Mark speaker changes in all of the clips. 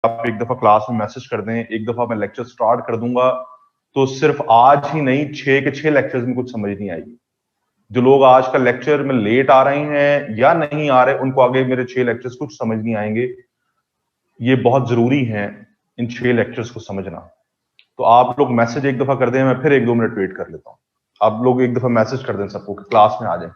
Speaker 1: आप एक दफा क्लास में मैसेज कर दें, एक दफा मैं लेक्चर स्टार्ट कर दूंगा, तो सिर्फ आज ही नहीं 6 के 6 लेक्चर्स में कुछ समझ नहीं आएगी। जो लोग आज का लेक्चर में लेट आ रहे हैं या नहीं आ रहे, उनको आगे मेरे 6 लेक्चर्स कुछ समझ नहीं आएंगे। ये बहुत जरूरी है इन 6 लेक्चर्स को समझना। तो आप लोग मैसेज एक दफा कर दें, मैं फिर 1-2 मिनट वेट कर लेता हूं। आप लोग एक दफा मैसेज कर दें सबको कि क्लास में आ जाए।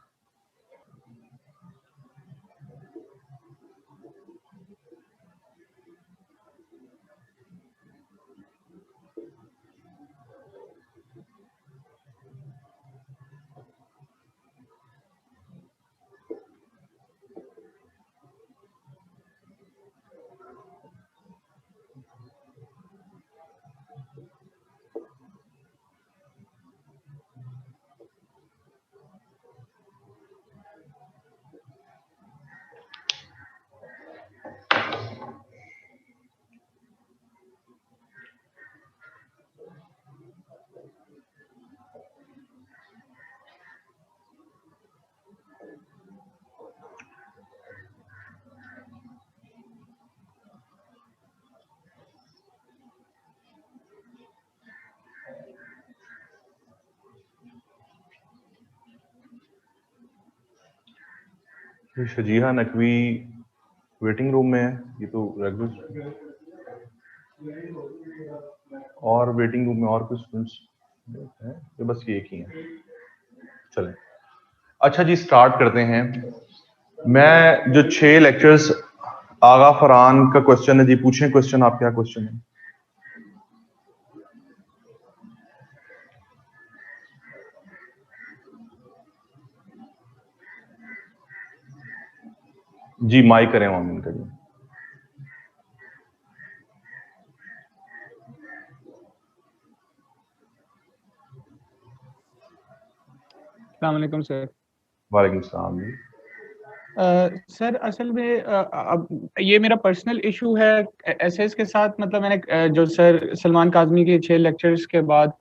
Speaker 1: शजीहा नकवी वेटिंग रूम में है, ये तो रेगुलर। और वेटिंग रूम में और कुछ स्टूडेंट्स हैं? ये बस ये एक ही है। चलें, अच्छा जी, स्टार्ट करते हैं। मैं जो 6 लेक्चर्स, आगा फरहान का क्वेश्चन है जी, पूछें क्वेश्चन। आप क्या क्वेश्चन है? जी माइक करें ऑन इनका जी।
Speaker 2: अस्सलाम वालेकुम सर।
Speaker 1: वालेकुम सलाम जी।
Speaker 2: सर असल में अब ये मेरा पर्सनल इशू है एसएस के साथ। मतलब मैंने जो सर सलमान काज़मी के 6 लेक्चर्स के बाद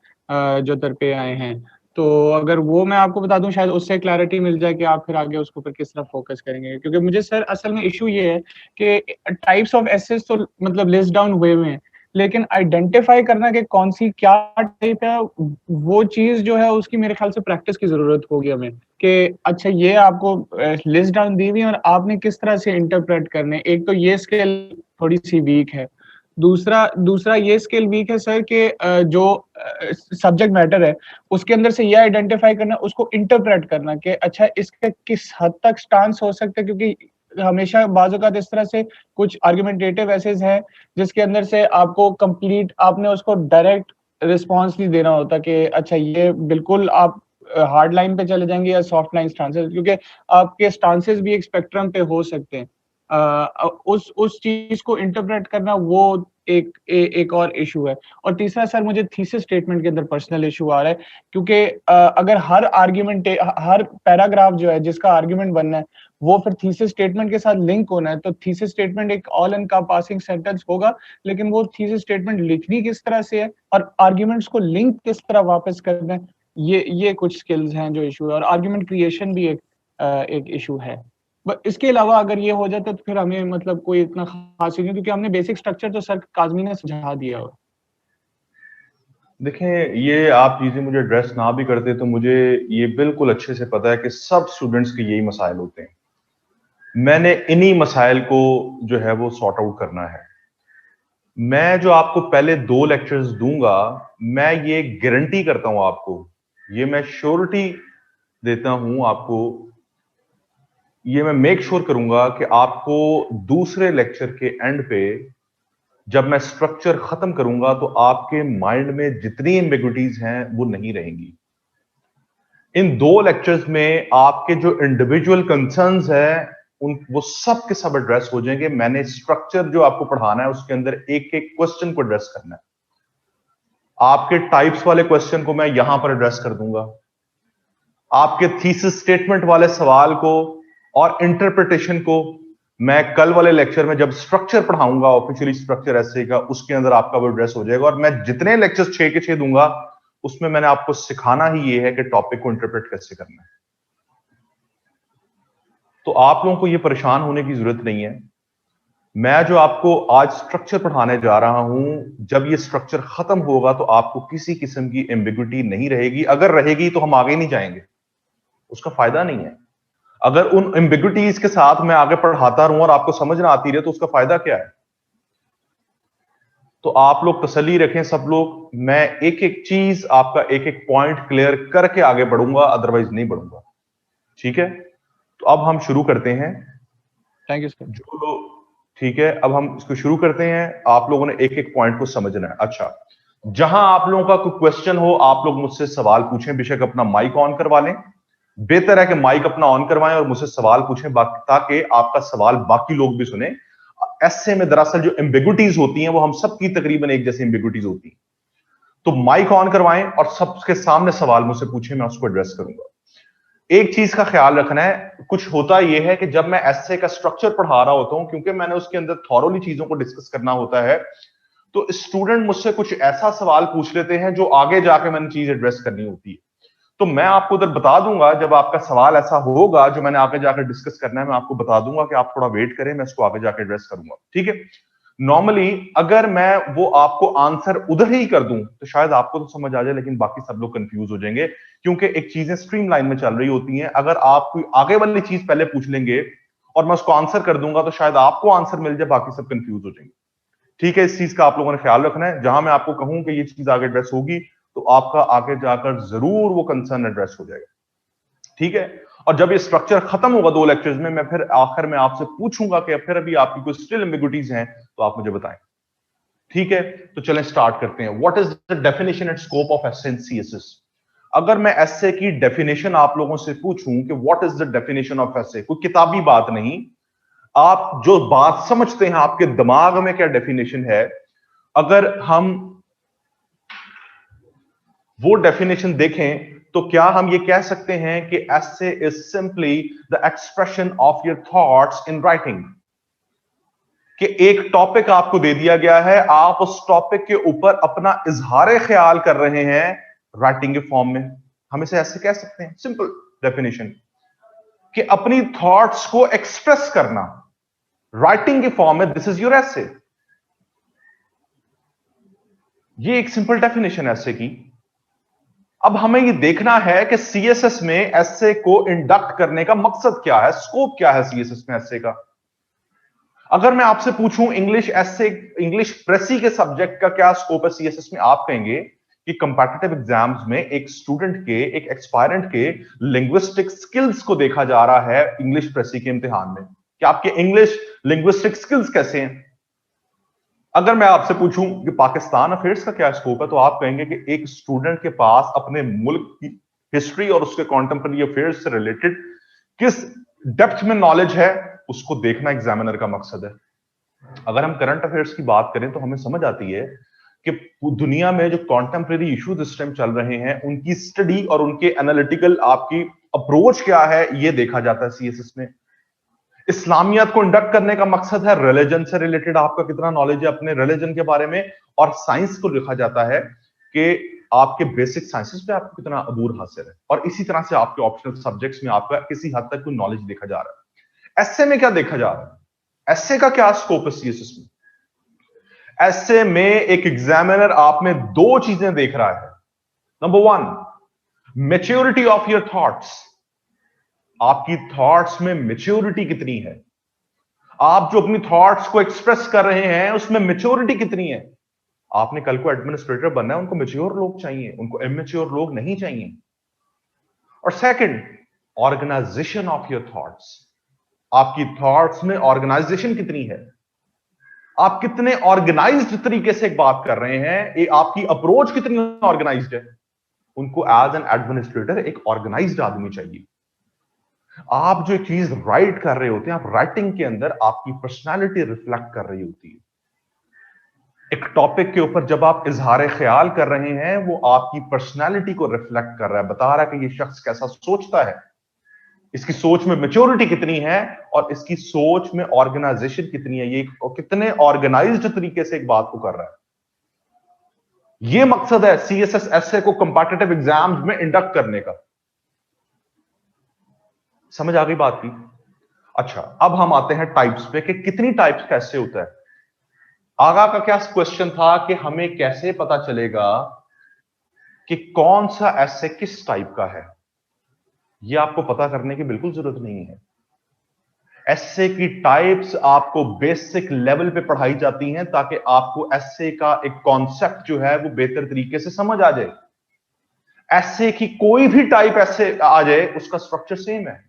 Speaker 2: जो दरपे आए हैं, तो अगर वो मैं आपको बता दूं शायद उससे क्लैरिटी मिल जाए कि आप फिर आगे उसके ऊपर किस तरह फोकस करेंगे। क्योंकि मुझे सर असल में इशू ये है कि टाइप्स ऑफ एसेस तो मतलब लिस्ट डाउन हुए हुए हैं, लेकिन आइडेंटिफाई करना कि कौन सी क्या टाइप है, वो चीज जो है उसकी मेरे ख्याल से प्रैक्टिस की जरूरत होगी हमें। कि अच्छा ये आपको लिस्ट डाउन दी हुई है और आपने किस तरह से इंटरप्रेट करने। एक तो ये स्किल थोड़ी सी वीक है। दूसरा ये स्किल वीक है सर कि जो सब्जेक्ट मैटर है उसके अंदर से ये आइडेंटिफाई करना, उसको इंटरप्रेट करना कि अच्छा इसका किस हद तक स्टांस हो सकता है। क्योंकि हमेशा बाज़ औक़ात इस तरह से कुछ आर्गुमेंटेटिव एसेज हैं जिसके अंदर से आपको कंप्लीट आपने उसको डायरेक्ट रिस्पॉन्स नहीं देना होता कि अच्छा ये बिल्कुल आप हार्ड लाइन पे चले जाएंगे या सॉफ्ट लाइन स्टांसेस, क्योंकि आपके स्टांसेस भी एक स्पेक्ट्रम पे हो सकते हैं। उस चीज को इंटरप्रेट करना वो एक और इशू है। और तीसरा सर मुझे थीसिस स्टेटमेंट के अंदर पर्सनल इशू आ रहा है, क्योंकि अगर हर पैराग्राफ जो है जिसका आर्ग्यूमेंट बनना है वो फिर थीसिस स्टेटमेंट के साथ लिंक होना है, तो थीसिस स्टेटमेंट एक ऑल एनकंपासिंग सेंटेंस होगा, लेकिन वो थीसिस स्टेटमेंट लिखनी किस तरह से है और आर्ग्यूमेंट्स को लिंक किस तरह वापस करना है, ये कुछ स्किल्स हैं जो इशू है। और आर्ग्यूमेंट क्रिएशन भी एक इशू है। इसके अलावा अगर ये हो जाता तो फिर हमें मतलब कोई इतना खास नहीं, क्योंकि हमने बेसिक स्ट्रक्चर तो सर काज़मी ने समझा दिया हो।
Speaker 1: देखें, ये आप चीजें मुझे एड्रेस ना भी करते तो मुझे ये बिल्कुल अच्छे से पता है कि सब स्टूडेंट्स के यही मसाइल होते हैं। मैंने इन्हीं मसाइल को जो है वो सॉर्ट आउट करना है। मैं जो आपको पहले 2 लेक्चर्स दूंगा, मैं ये गारंटी करता हूं आपको, ये मैं श्योरिटी देता हूं आपको, ये मैं मेक श्योर करूंगा कि आपको दूसरे लेक्चर के एंड पे जब मैं स्ट्रक्चर खत्म करूंगा तो आपके माइंड में जितनी एम्बिग्विटीज हैं वो नहीं रहेंगी। इन 2 लेक्चर्स में आपके जो इंडिविजुअल कंसर्न्स हैं उन वो सब के सब एड्रेस हो जाएंगे। मैंने स्ट्रक्चर जो आपको पढ़ाना है उसके अंदर एक एक क्वेश्चन को एड्रेस करना है। आपके टाइप्स वाले क्वेश्चन को मैं यहां पर एड्रेस कर दूंगा, आपके थीसिस स्टेटमेंट वाले सवाल को और इंटरप्रिटेशन को मैं कल वाले लेक्चर में जब स्ट्रक्चर पढ़ाऊंगा, ऑफिशियली स्ट्रक्चर ऐसे का, उसके अंदर आपका वो एड्रेस हो जाएगा। और मैं जितने लेक्चर 6 के 6 दूंगा उसमें मैंने आपको सिखाना ही ये है कि टॉपिक को इंटरप्रेट कैसे करना है। तो आप लोगों को ये परेशान होने की जरूरत नहीं है। मैं जो आपको आज स्ट्रक्चर पढ़ाने जा रहा हूं, जब ये स्ट्रक्चर खत्म होगा तो आपको किसी किस्म की एम्बिग्युइटी नहीं रहेगी। अगर रहेगी तो हम आगे नहीं जाएंगे, उसका फायदा नहीं है। अगर उन एम्बिग्युइटीज के साथ मैं आगे पढ़ाता रहूं और आपको समझ ना आती रहे तो उसका फायदा क्या है? तो आप लोग तसल्ली रखें सब लोग, मैं एक एक चीज आपका एक एक पॉइंट क्लियर करके आगे बढ़ूंगा, अदरवाइज नहीं बढ़ूंगा। ठीक है, तो अब हम शुरू करते हैं।
Speaker 2: Thank you sir.
Speaker 1: जो लोग, ठीक है, अब हम इसको शुरू करते हैं। आप लोगों ने एक एक पॉइंट को समझना है। अच्छा, जहां आप लोगों का कोई क्वेश्चन हो आप लोग मुझसे सवाल पूछें, बेशक अपना माइक ऑन करवा लें। बेहतर है कि माइक अपना ऑन करवाएं और मुझसे सवाल पूछें, ताकि आपका सवाल बाकी लोग भी सुने। ऐसे में दरअसल जो एम्बिग्युइटीज होती हैं वो हम सबकी तकरीबन एक जैसी एम्बिग्युइटीज होती हैं। तो माइक ऑन करवाएं और सबके सामने सवाल मुझसे पूछें, मैं उसको एड्रेस करूंगा। एक चीज का ख्याल रखना है, कुछ होता यह है कि जब मैं एसे का स्ट्रक्चर पढ़ा रहा होता हूं, क्योंकि मैंने उसके अंदर थॉरोली चीजों को डिस्कस करना होता है, तो स्टूडेंट मुझसे कुछ ऐसा सवाल पूछ लेते हैं जो आगे जाके मैंने चीज एड्रेस करनी होती है। तो मैं आपको उधर बता दूंगा, जब आपका सवाल ऐसा होगा जो मैंने आगे जाकर डिस्कस करना है, मैं आपको बता दूंगा कि आप थोड़ा वेट करें, मैं इसको आगे जाकर एड्रेस करूंगा। ठीक है, नॉर्मली अगर मैं वो आपको आंसर उधर ही कर दूं तो शायद आपको तो समझ आ जाए, लेकिन बाकी सब लोग कंफ्यूज हो जाएंगे, क्योंकि एक चीजें स्ट्रीमलाइन में चल रही होती हैं। अगर आप कोई आगे वाली चीज पहले पूछ लेंगे और मैं उसको आंसर कर दूंगा तो शायद आपको आंसर मिल जाए, बाकी सब कंफ्यूज हो जाएंगे। ठीक है, इस चीज का आप लोगों ने ख्याल रखना है। जहां मैं आपको कहूं कि ये चीज आगे एड्रेस होगी तो आपका आगे जाकर जरूर वो कंसर्न एड्रेस हो जाएगा। ठीक है, और जब ये स्ट्रक्चर खत्म होगा 2 लेक्चर्स में, मैं फिर आखिर में आपसे पूछूंगा कि फिर अभी आपकी कोई स्टिल एम्बिग्युइटीज हैं तो आप मुझे बताएं। ठीक है, तो चलें स्टार्ट करते हैं। What is the definition and scope of essay and CSS? अगर मैं एसे की डेफिनेशन आप लोगों से पूछूं कि what is the definition of essay, कोई किताबी बात नहीं, आप जो बात समझते हैं आपके दिमाग में क्या डेफिनेशन है, अगर हम वो डेफिनेशन देखें तो क्या हम ये कह सकते हैं कि essay is simply the expression of your thoughts in writing? कि एक टॉपिक आपको दे दिया गया है, आप उस टॉपिक के ऊपर अपना इजहार ख्याल कर रहे हैं राइटिंग के फॉर्म में। हम इसे ऐसे कह सकते हैं, सिंपल डेफिनेशन, कि अपनी थॉट्स को एक्सप्रेस करना राइटिंग के फॉर्म में, दिस इज योर एसे। ये एक सिंपल डेफिनेशन है एसे की। अब हमें ये देखना है कि सीएसएस में एसे को इंडक्ट करने का मकसद क्या है, स्कोप क्या है सीएसएस में एसे का। अगर मैं आपसे पूछूं इंग्लिश एसे, इंग्लिश प्रेसी के सब्जेक्ट का क्या स्कोप है सीएसएस में, आप कहेंगे कि कंपैटिटिव एग्जाम्स में एक स्टूडेंट के, एक एक्सपायरेंट के लिंग्विस्टिक स्किल्स को देखा जा रहा है इंग्लिश प्रेसी के इम्तिहान में, कि आपके इंग्लिश लिंग्विस्टिक स्किल्स कैसे हैं। अगर मैं आपसे पूछूं कि पाकिस्तान अफेयर्स का क्या स्कोप है, तो आप कहेंगे कि एक स्टूडेंट के पास अपने मुल्क की हिस्ट्री और उसके कॉन्टेम्पररी अफेयर्स से रिलेटेड किस डेप्थ में नॉलेज है, उसको देखना एग्जामिनर का मकसद है। अगर हम करंट अफेयर्स की बात करें तो हमें समझ आती है कि दुनिया में जो कॉन्टेम्पररी इश्यूज इस टाइम चल रहे हैं, उनकी स्टडी और उनके एनालिटिकल आपकी अप्रोच क्या है, ये देखा जाता है सीएसएस में। इस्लामियत को इंडक्ट करने का मकसद है रिलीजन से रिलेटेड आपका कितना नॉलेज है अपने रिलीजन के बारे में, और साइंस को लिखा जाता है कि आपके बेसिक साइंसेस पे आपको कितना अबूर हासिल है, और इसी तरह से आपके ऑप्शनल सब्जेक्ट्स में आपका किसी हद तक कोई नॉलेज देखा जा रहा है। एसे में क्या देखा जा रहा है, एसे का क्या स्कोप है सीएसएस में? एसे में एक एग्जामिनर आप में 2 चीजें देख रहा है। Number 1, maturity of your thoughts, आपकी थॉट्स में मैच्योरिटी कितनी है, आप जो अपनी थॉट्स को एक्सप्रेस कर रहे हैं उसमें मैच्योरिटी कितनी है। आपने कल को एडमिनिस्ट्रेटर बनना है, उनको मैच्योर लोग चाहिए, उनको इमेच्योर लोग नहीं चाहिए। और second, organisation of your thoughts, आपकी थॉट्स में ऑर्गेनाइजेशन कितनी है, आप कितने ऑर्गेनाइज्ड तरीके से एक बात कर रहे हैं, आपकी अप्रोच कितनी ऑर्गेनाइज्ड है। उनको एज एन एडमिनिस्ट्रेटर एक ऑर्गेनाइज्ड आदमी चाहिए। आप जो एक चीज राइट कर रहे होते हैं, आप राइटिंग के अंदर आपकी पर्सनालिटी रिफ्लेक्ट कर रही होती है। एक टॉपिक के ऊपर जब आप इजहार ख्याल कर रहे हैं, वो आपकी पर्सनालिटी को रिफ्लेक्ट कर रहा है, बता रहा है कि ये शख्स कैसा सोचता है, इसकी सोच में मैच्योरिटी कितनी है, और इसकी सोच में ऑर्गेनाइजेशन कितनी है, ये कितने ऑर्गेनाइज्ड तरीके से एक बात को कर रहा है। ये मकसद है सीएसएस एसए को कंपैटिटिव एग्जाम्स में इंडक्ट करने का। समझ आ गई बात की? अच्छा, अब हम आते हैं टाइप्स पे कि कितनी टाइप्स कैसे होता है। आगा का क्या क्वेश्चन था कि हमें कैसे पता चलेगा कि कौन सा एसे किस टाइप का है। यह आपको पता करने की बिल्कुल जरूरत नहीं है। एसे की टाइप्स आपको बेसिक लेवल पे पढ़ाई जाती हैं ताकि आपको एसे का एक कॉन्सेप्ट जो है वो बेहतर तरीके से समझ आ जाए। एसे की कोई भी टाइप ऐसे आ जाए उसका स्ट्रक्चर सेम है।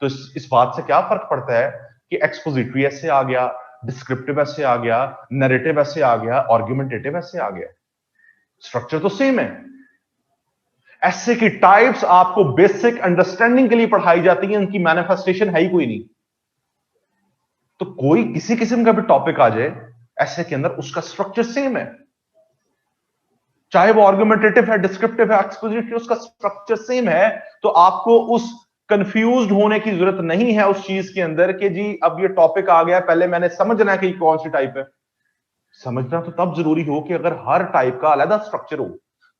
Speaker 1: तो इस बात से क्या फर्क पड़ता है कि एक्सपोजिटरी ऐसे आ गया, डिस्क्रिप्टिव ऐसे आ गया, नैरेटिव ऐसे आ गया, आर्गुमेंटेटिव ऐसे आ गया, स्ट्रक्चर तो सेम है। ऐसे की टाइप्स आपको बेसिक अंडरस्टैंडिंग के लिए पढ़ाई जाती है, उनकी मैनिफेस्टेशन है ही कोई नहीं। तो कोई किसी किस्म का भी टॉपिक आ जाए ऐसे के अंदर, उसका स्ट्रक्चर सेम है, चाहे वो आर्गुमेंटेटिव है, डिस्क्रिप्टिव है, एक्सपोजिटरी, उसका स्ट्रक्चर सेम है। तो आपको उस कंफ्यूज होने की जरूरत नहीं है उस चीज के अंदर कि जी अब ये टॉपिक आ गया, पहले मैंने समझना है कि कौन सी टाइप है। समझना तो तब जरूरी हो कि अगर हर टाइप का अलग स्ट्रक्चर हो,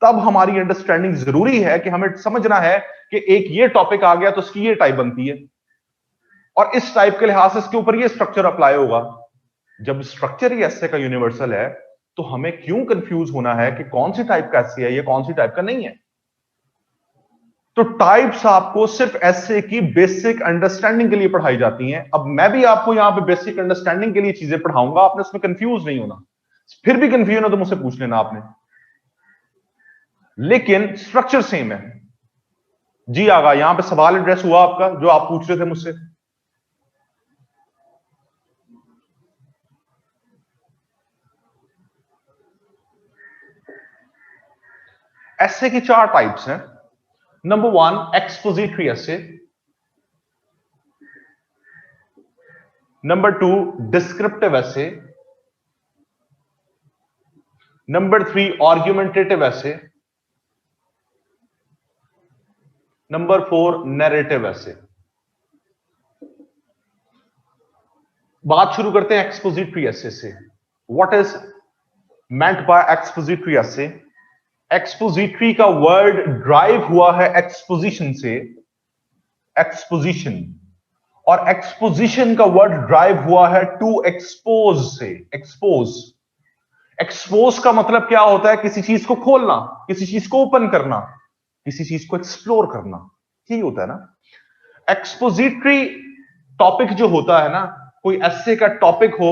Speaker 1: तब हमारी अंडरस्टैंडिंग जरूरी है कि हमें समझना है कि एक ये टॉपिक आ गया तो उसकी ये टाइप बनती है और इस टाइप के लिहाज से इसके ऊपर ये स्ट्रक्चर अप्लाई होगा। जब स्ट्रक्चर ही ऐसे का यूनिवर्सल है तो हमें क्यों कंफ्यूज होना है कि कौन सी टाइप का ऐसे है या कौन सी टाइप का नहीं है। तो टाइप्स आपको सिर्फ ऐसे की बेसिक अंडरस्टैंडिंग के लिए पढ़ाई जाती हैं। अब मैं भी आपको यहां पे बेसिक अंडरस्टैंडिंग के लिए चीजें पढ़ाऊंगा, आपने उसमें कंफ्यूज नहीं होना। फिर भी कंफ्यूजन हो तो मुझसे पूछ लेना आपने, लेकिन स्ट्रक्चर सेम है। जी आगा, यहां पे सवाल एड्रेस हुआ आपका जो आप पूछ रहे थे मुझसे। ऐसे की चार टाइप्स हैं। नंबर 1 एक्सपोजिटरी ऐसे, नंबर 2 डिस्क्रिप्टिव ऐसे, नंबर 3 आर्गुमेंटेटिव ऐसे, नंबर 4 नैरेटिव ऐसे। बात शुरू करते हैं एक्सपोजिटरी ऐसे से। What is meant by expository ऐसे। एक्सपोजिटरी का वर्ड ड्राइव हुआ है एक्सपोजिशन से, एक्सपोजिशन, और एक्सपोजिशन का वर्ड ड्राइव हुआ है टू एक्सपोज से, एक्सपोज। एक्सपोज का मतलब क्या होता है? किसी चीज को खोलना, किसी चीज को ओपन करना, किसी चीज को एक्सप्लोर करना, यही होता है ना। एक्सपोजिटरी टॉपिक जो होता है ना, कोई ऐसे का टॉपिक हो,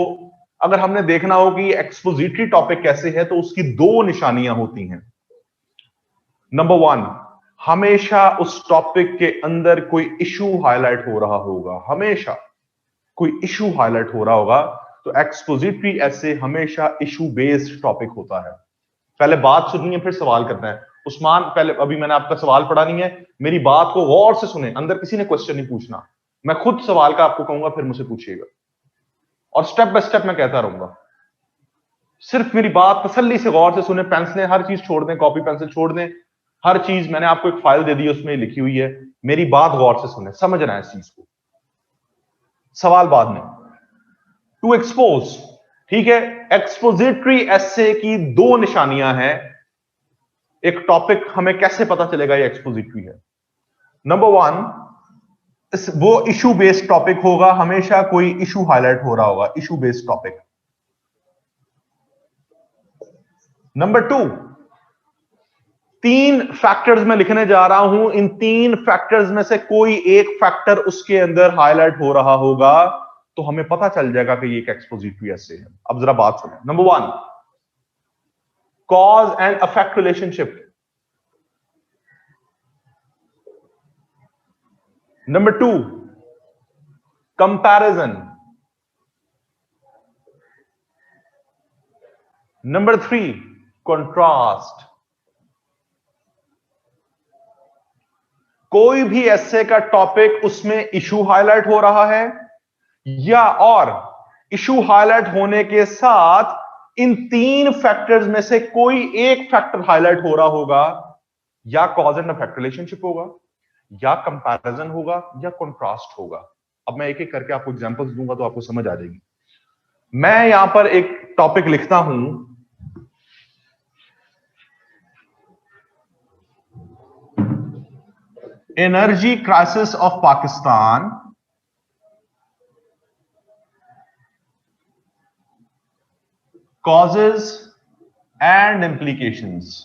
Speaker 1: अगर हमने देखना हो कि एक्सपोजिटरी टॉपिक कैसे है तो उसकी दो निशानियां होती हैं। नंबर 1, हमेशा उस टॉपिक के अंदर कोई इशू हाईलाइट हो रहा होगा, हमेशा कोई इशू हाईलाइट हो रहा होगा। तो एक्सपोजिटरी ऐसे हमेशा इशू बेस्ड टॉपिक होता है। पहले बात सुननी है फिर सवाल करना है। उस्मान, पहले अभी मैंने आपका सवाल पढ़ा नहीं है, मेरी बात को गौर से सुने, अंदर किसी ने क्वेश्चन नहीं पूछना, मैं खुद सवाल का आपको कहूंगा फिर मुझे पूछिएगा और स्टेप बाय स्टेप मैं कहता रहूंगा। सिर्फ मेरी बात तसल्ली से गौर से सुने, पेंसिलें हर चीज छोड़ दें, कॉपी पेंसिल छोड़ दें, हर चीज मैंने आपको एक फाइल दे दी है उसमें लिखी हुई है, मेरी बात गौर से सुने, समझना है इस चीज को, सवाल बाद में। टू एक्सपोज, ठीक है। एक्सपोजिटरी एसे की दो निशानियां हैं। एक टॉपिक हमें कैसे पता चलेगा ये एक्सपोजिटरी है? नंबर 1, वो इशू बेस्ड टॉपिक होगा, हमेशा कोई इशू हाईलाइट हो रहा होगा, issue based topic. Number 2, 3 factors मैं लिखने जा रहा हूं, इन 3 फैक्टर्स में से कोई एक फैक्टर उसके अंदर हाईलाइट हो रहा होगा तो हमें पता चल जाएगा कि ये एक एक्सपोजिटरी ऐसे है। अब जरा बात सुने। Number 1, cause and affect relationship. Number 2, comparison. Number 3, contrast. कोई भी ऐसे का टॉपिक, उसमें इशू हाईलाइट हो रहा है या और इशू हाईलाइट होने के साथ इन 3 फैक्टर्स में से कोई एक फैक्टर हाईलाइट हो रहा होगा, या कॉज एंड इफेक्ट रिलेशनशिप होगा, या कंपैरिजन होगा, या कंट्रास्ट होगा। अब मैं एक एक करके आपको एग्जांपल्स दूंगा तो आपको समझ आ जाएगी। मैं यहां पर एक टॉपिक लिखता हूं, energy crisis of Pakistan, causes and implications.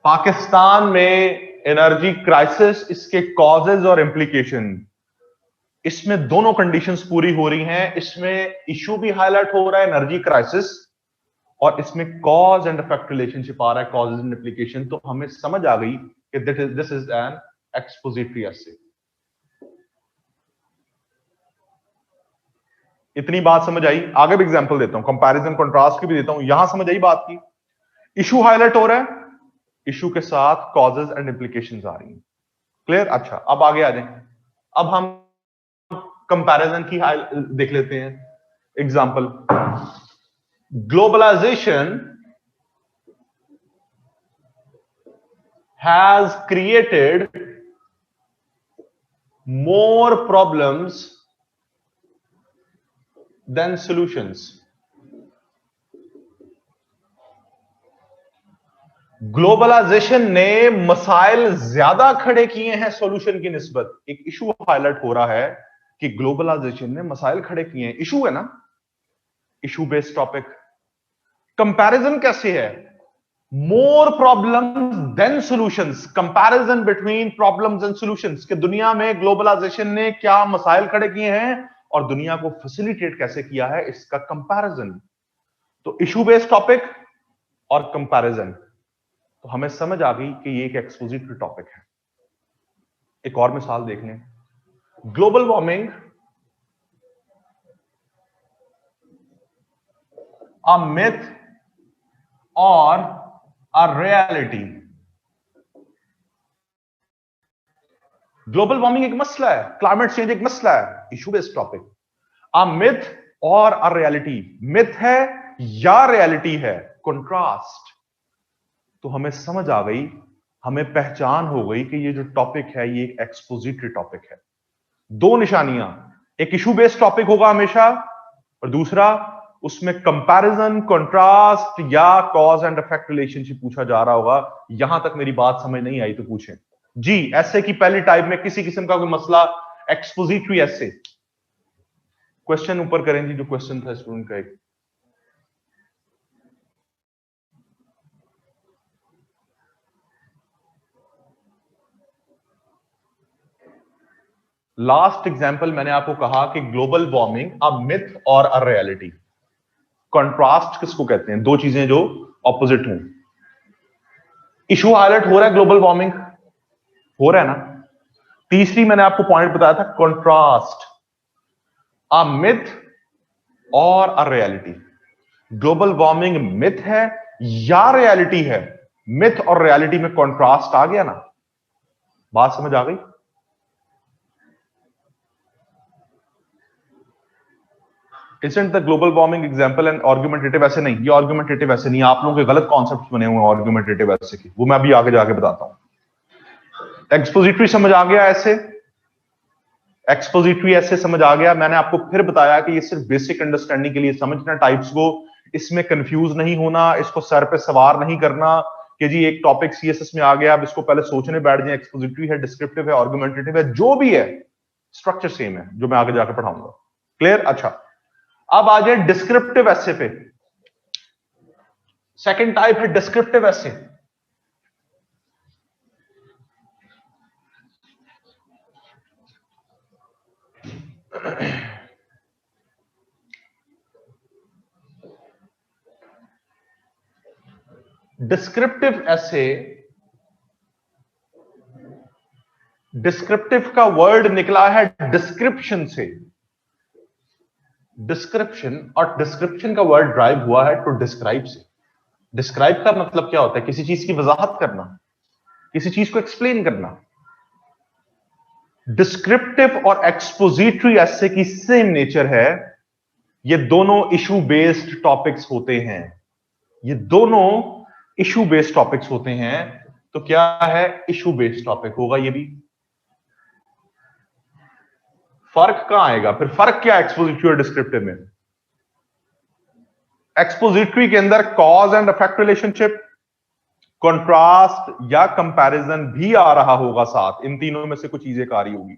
Speaker 1: Pakistan में एनर्जी क्राइसिस, इसके कॉजेज और इम्प्लीकेशन, इसमें दोनों कंडीशंस पूरी हो रही हैं। इसमें इशू भी हाईलाइट हो रहा है एनर्जी क्राइसिस, और इसमें कॉज एंड इफेक्ट रिलेशनशिप आ रहा है, कॉजेज एंड इम्प्लीकेशन। तो हमें समझ आ गई कि दिस इज एन एक्सपोजिटरी एसे। इतनी बात समझ आई? आगे भी एग्जांपल देता हूं, कंपैरिजन कंट्रास्ट की भी देता हूं। यहां समझ आई बात की, इशू हाईलाइट हो रहा है, इशू के साथ कॉजेज एंड इम्प्लीकेशंस आ रही हैं। क्लियर? अच्छा, अब आगे आ जाएं। अब हम कंपैरिजन की देख लेते हैं। Example, globalisation has created more problems than solutions. Globalisation ने मसाइल ज्यादा खड़े किए हैं सॉल्यूशन की निस्बत। एक इशू हाईलाइट हो रहा है कि ग्लोबलाइजेशन ने मसाइल खड़े किए हैं। इशू है ना, इशू बेस्ड टॉपिक। कंपैरिजन कैसे है? More problems than solutions, comparison between problems and solutions. कि दुनिया में ग्लोबलाइजेशन ने क्या मसाइल खड़े किए हैं और दुनिया को फैसिलिटेट कैसे किया है, इसका कंपैरिजन। तो इशू बेस्ड टॉपिक और कंपैरिजन, तो हमें समझ आ गई कि ये एक एक्सपोजिटरी टॉपिक है। एक और मिसाल देख लें, ग्लोबल वार्मिंग अ मिथ और अ रियलिटी। ग्लोबल वार्मिंग एक मसला है, क्लाइमेट चेंज एक मसला है, इशू बेस्ड टॉपिक। अ मिथ और अ रियलिटी, मिथ है या रियलिटी है, कंट्रास्ट। तो हमें समझ आ गई, हमें पहचान हो गई कि ये जो टॉपिक है ये एक एक्सपोजिटरी टॉपिक है। दो निशानियां, एक इशू बेस्ड टॉपिक होगा हमेशा, और दूसरा उसमें कंपैरिजन, कंट्रास्ट या कॉज एंड इफेक्ट रिलेशनशिप पूछा जा रहा होगा। यहां तक मेरी बात समझ नहीं आई तो पूछें जी। ऐसे की पहली टाइप में किसी किस्म का कोई मसला, एक्सपोजिटरी ऐसे। क्वेश्चन ऊपर करें जी, जो क्वेश्चन था स्टूडेंट का एक। लास्ट एग्जाम्पल मैंने आपको कहा कि ग्लोबल वार्मिंग अ मिथ और अ रियलिटी। कंट्रास्ट किसको कहते हैं? दो चीजें जो ऑपोजिट हों। इशू हाईलाइट हो रहा है, ग्लोबल वार्मिंग हो रहा है ना। तीसरी मैंने आपको पॉइंट बताया था, कंट्रास्ट, अ मिथ और a reality. Global warming myth है या रियलिटी है? मिथ और रियलिटी में कंट्रास्ट आ गया ना। बात समझ आ गई? Isn't the global warming example and argumentative? ऐसे नहीं, ये argumentative ऐसे नहीं, आप लोगों के गलत कॉन्सेप्ट बने हुए हैं argumentative ऐसे की, वो मैं अभी आगे जाके बताता हूं। एक्सपोजिटरी समझ आ गया ऐसे? एक्सपोजिटरी ऐसे समझ आ गया? मैंने आपको फिर बताया कि ये सिर्फ बेसिक अंडरस्टैंडिंग के लिए समझना टाइप्स को, इसमें कंफ्यूज नहीं होना, इसको सर पे सवार नहीं करना कि जी एक टॉपिक सीएसएस में आ गया अब इसको पहले सोचने बैठ जाए। एक्सपोजिटरी है, डिस्क्रिप्टिव है, आर्गुमेंटेटिव है, जो भी है स्ट्रक्चर सेम है जो मैं आगे जाके पढ़ाऊंगा। क्लियर? अच्छा, अब आ जाए डिस्क्रिप्टिव एसे पे। सेकंड टाइप है डिस्क्रिप्टिव एसे। डिस्क्रिप्टिव एसे, डिस्क्रिप्टिव का वर्ड निकला है डिस्क्रिप्शन से। डिस्क्रिप्शन, और डिस्क्रिप्शन का वर्ड ड्राइव हुआ है टू डिस्क्राइब से। डिस्क्राइब का मतलब क्या होता है? किसी चीज की वजाहत करना, किसी चीज को एक्सप्लेन करना। डिस्क्रिप्टिव और एक्सपोजिटरी एसे की सेम नेचर है। ये दोनों इशू बेस्ड टॉपिक्स होते हैं, ये दोनों इशू बेस्ड टॉपिक्स होते हैं। तो क्या है? इशू बेस्ड टॉपिक होगा ये भी। फर्क कहां आएगा फिर? फर्क क्या है एक्सपोजिटरी और डिस्क्रिप्टिव में? एक्सपोजिटरी के अंदर cause and effect relationship, contrast या कंपैरिजन भी आ रहा होगा साथ, इन तीनों में से कुछ चीजें आ रही होगी।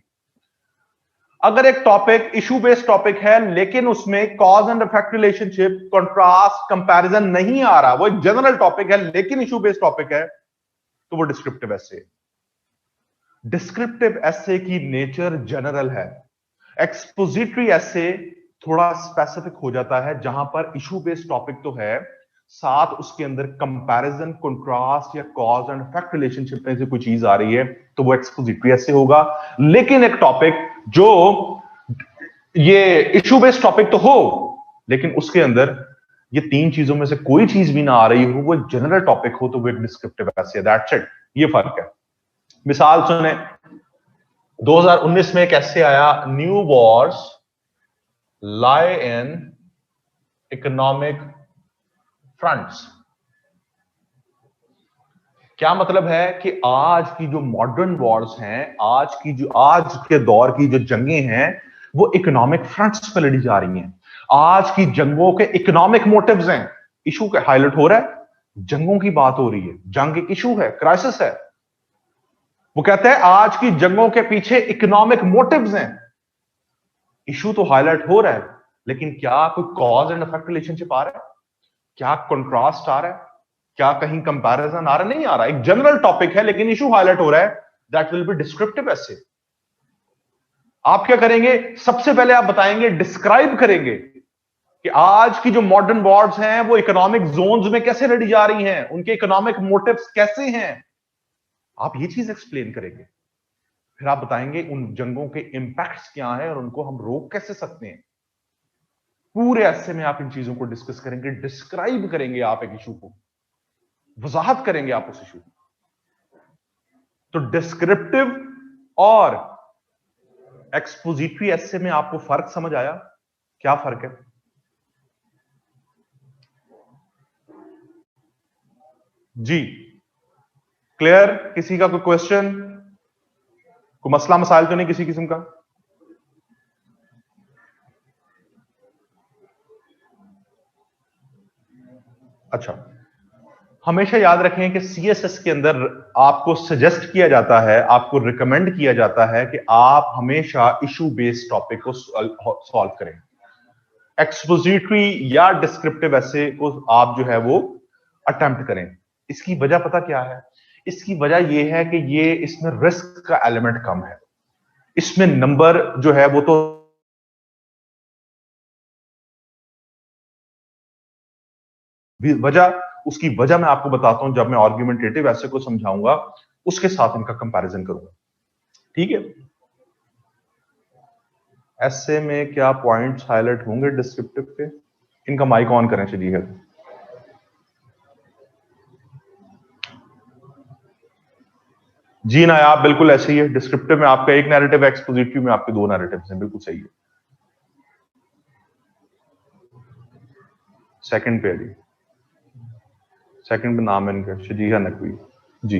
Speaker 1: अगर एक टॉपिक इशू बेस्ड टॉपिक है लेकिन उसमें cause and effect relationship, contrast, comparison नहीं आ रहा, वो एक जनरल टॉपिक है लेकिन इशू बेस्ड टॉपिक है, तो वो डिस्क्रिप्टिव एसे है। डिस्क्रिप्टिव एसे की नेचर जनरल है। एक्सपोजिटरी एसे थोड़ा स्पेसिफिक हो जाता है, जहां पर इशू बेस्ड टॉपिक तो है, साथ उसके अंदर कंपैरिजन, कंट्रास्ट या कॉज एंड इफेक्ट रिलेशनशिप में से कोई चीज आ रही है, तो वो एक्सपोजिटरी एसे होगा। लेकिन एक टॉपिक जो ये इशू बेस्ड टॉपिक तो हो लेकिन उसके अंदर ये तीन चीजों में से कोई चीज भी ना आ रही हो, वो एक जनरल टॉपिक हो, तो वो एक डिस्क्रिप्टिव एसे है। दैट्स इट, ये फर्क है। मिसाल सुने, 2019 में एक ऐसे आया, new Wars lie in economic fronts। क्या मतलब है कि आज की जो मॉडर्न वॉर्स हैं, आज के दौर की जो जंगें हैं, वो इकोनॉमिक फ्रंट्स पे लड़ी जा रही हैं। आज की जंगों के इकोनॉमिक मोटिव्स हैं। इशू का हाईलाइट हो रहा है, जंगों की बात हो रही है, जंग एक इशू है, क्राइसिस है। वो कहते हैं आज की जंगों के पीछे इकोनॉमिक मोटिव्स हैं। इशू तो हाईलाइट हो रहा है, लेकिन क्या कोई कॉज एंड इफेक्ट रिलेशनशिप आ रहा है? क्या कंट्रास्ट आ रहा है? क्या कहीं कंपैरिजन आ रहा है? नहीं आ रहा। एक जनरल टॉपिक है लेकिन इशू हाईलाइट हो रहा है, दैट विल बी डिस्क्रिप्टिव एसे। आप क्या करेंगे? सबसे पहले आप बताएंगे, डिस्क्राइब करेंगे कि आज की जो मॉडर्न वॉर्स हैं वो इकोनॉमिक जोन्स में कैसे लड़ी जा रही हैं, उनके इकोनॉमिक मोटिव्स कैसे हैं। आप ये चीज एक्सप्लेन करेंगे। फिर आप बताएंगे उन जंगों के इंपैक्ट्स क्या हैं और उनको हम रोक कैसे सकते हैं। पूरे ऐसे में आप इन चीजों को डिस्कस करेंगे, डिस्क्राइब करेंगे आप एक इशू को, वजाहत करेंगे आप उस इशू की। तो डिस्क्रिप्टिव और एक्सपोजिटरी एसे में आपको फर्क समझ आया? क्या फर्क है? जी क्लियर? किसी का कोई क्वेश्चन, कोई मसला मसाइल तो नहीं किसी किस्म का? अच्छा, हमेशा याद रखें कि सीएसएस के अंदर आपको सजेस्ट किया जाता है, आपको रिकमेंड किया जाता है कि आप हमेशा इशू बेस्ड टॉपिक को सॉल्व करें। एक्सपोजिटरी या डिस्क्रिप्टिव एसे को आप जो है वो अटेम्प्ट करें। इसकी वजह पता क्या है? इसकी वजह यह है कि ये इसमें रिस्क का एलिमेंट कम है, इसमें नंबर जो है वो तो उसकी वजह मैं आपको बताता हूं जब मैं आर्गुमेंटेटिव ऐसे को समझाऊंगा, उसके साथ इनका कंपैरिजन करूंगा। ठीक है? ऐसे में क्या पॉइंट्स हाईलाइट होंगे डिस्क्रिप्टिव पे? इनका माइक ऑन करें, चलिए। जी ना, आप बिल्कुल ऐसे ही है। डिस्क्रिप्टिव में आपका एक नैरेटिव है, एक्सपोजिटिव में आपके दो नैरेटिव्स हैं, बिल्कुल सही है। सेकंड पे जी, सेकंड पे नाम है इनका शजीहा नकवी। जी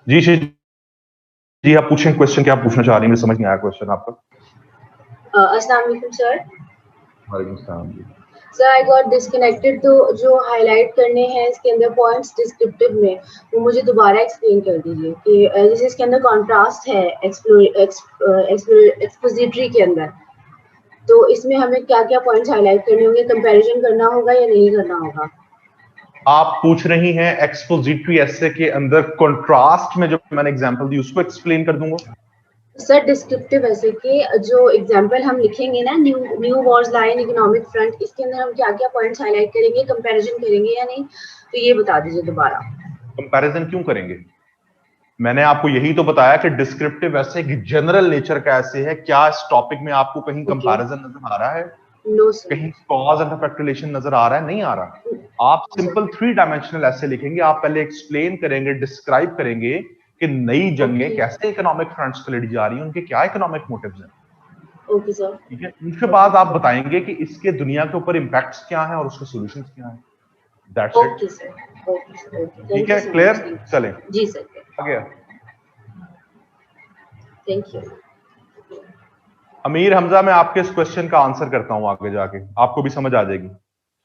Speaker 1: जी जी, आप पूछें क्वेश्चन, क्या आप पूछना चाह रही हैं? मुझे समझ नहीं आया क्वेश्चन आपका।
Speaker 3: अस्सलाम वालेकुम सर।
Speaker 1: वालेकुम सलाम जी।
Speaker 3: सर आई गॉट डिस्कनेक्टेड, तो जो हाईलाइट करने हैं इसके अंदर पॉइंट्स डिस्क्रिप्टिव में, वो मुझे दोबारा एक्सप्लेन कर दीजिए कि जैसे इसके अंदर कॉन्ट्रास्ट है एक्सपोजिटरी के अंदर, तो इसमें हमें क्या क्या पॉइंट्स हाईलाइट करने होंगे, कंपैरिजन करना होगा या नहीं करना होगा?
Speaker 1: आप पूछ रही हैं एक्सपोजिटरी एसे के अंदर कंट्रास्ट में जो मैंने एग्जांपल दी उसको एक्सप्लेन कर दूंगा?
Speaker 3: सर डिस्क्रिप्टिव ऐसे कि जो एग्जांपल हम लिखेंगे ना, new Wars lie in economic front, इसके अंदर हम क्या क्या पॉइंट्स हाईलाइट करेंगे, कंपैरिजन करेंगे या नहीं, तो ये बता दीजिए दोबारा।
Speaker 1: कंपैरिजन क्यों करेंगे? मैंने आपको यही तो बताया कि डिस्क्रिप्टिव ऐसे जनरल नेचर का ऐसे है। क्या इस टॉपिक में आपको कहीं कंपैरिजन नजर आ रहा है?
Speaker 3: No sir.
Speaker 1: कहीं कॉज एंड इफेक्ट रिलेशन नजर आ रहा है? नहीं आ रहा। आप सिंपल 3 डायमेंशनल ऐसे लिखेंगे। आप पहले एक्सप्लेन करेंगे, डिस्क्राइब करेंगे कि नई जंगें कैसे इकोनॉमिक फ्रंट्स पे लड़ी जा रही हैं, उनके क्या इकोनॉमिक मोटिव्स हैं।
Speaker 3: Okay sir.
Speaker 1: ठीक है, उसके बाद आप बताएंगे कि इसके दुनिया के ऊपर इंपैक्ट्स क्या हैं और उसके सॉल्यूशंस क्या हैं। That's it.
Speaker 3: Okay sir, okay sir, okay,
Speaker 1: ठीक है, क्लियर? चलें
Speaker 3: जी सर,
Speaker 1: आगे।
Speaker 3: Thank you.
Speaker 1: अमीर हमजा, मैं आपके इस क्वेश्चन का आंसर करता हूं आगे जाके, आपको भी समझ आ जाएगी,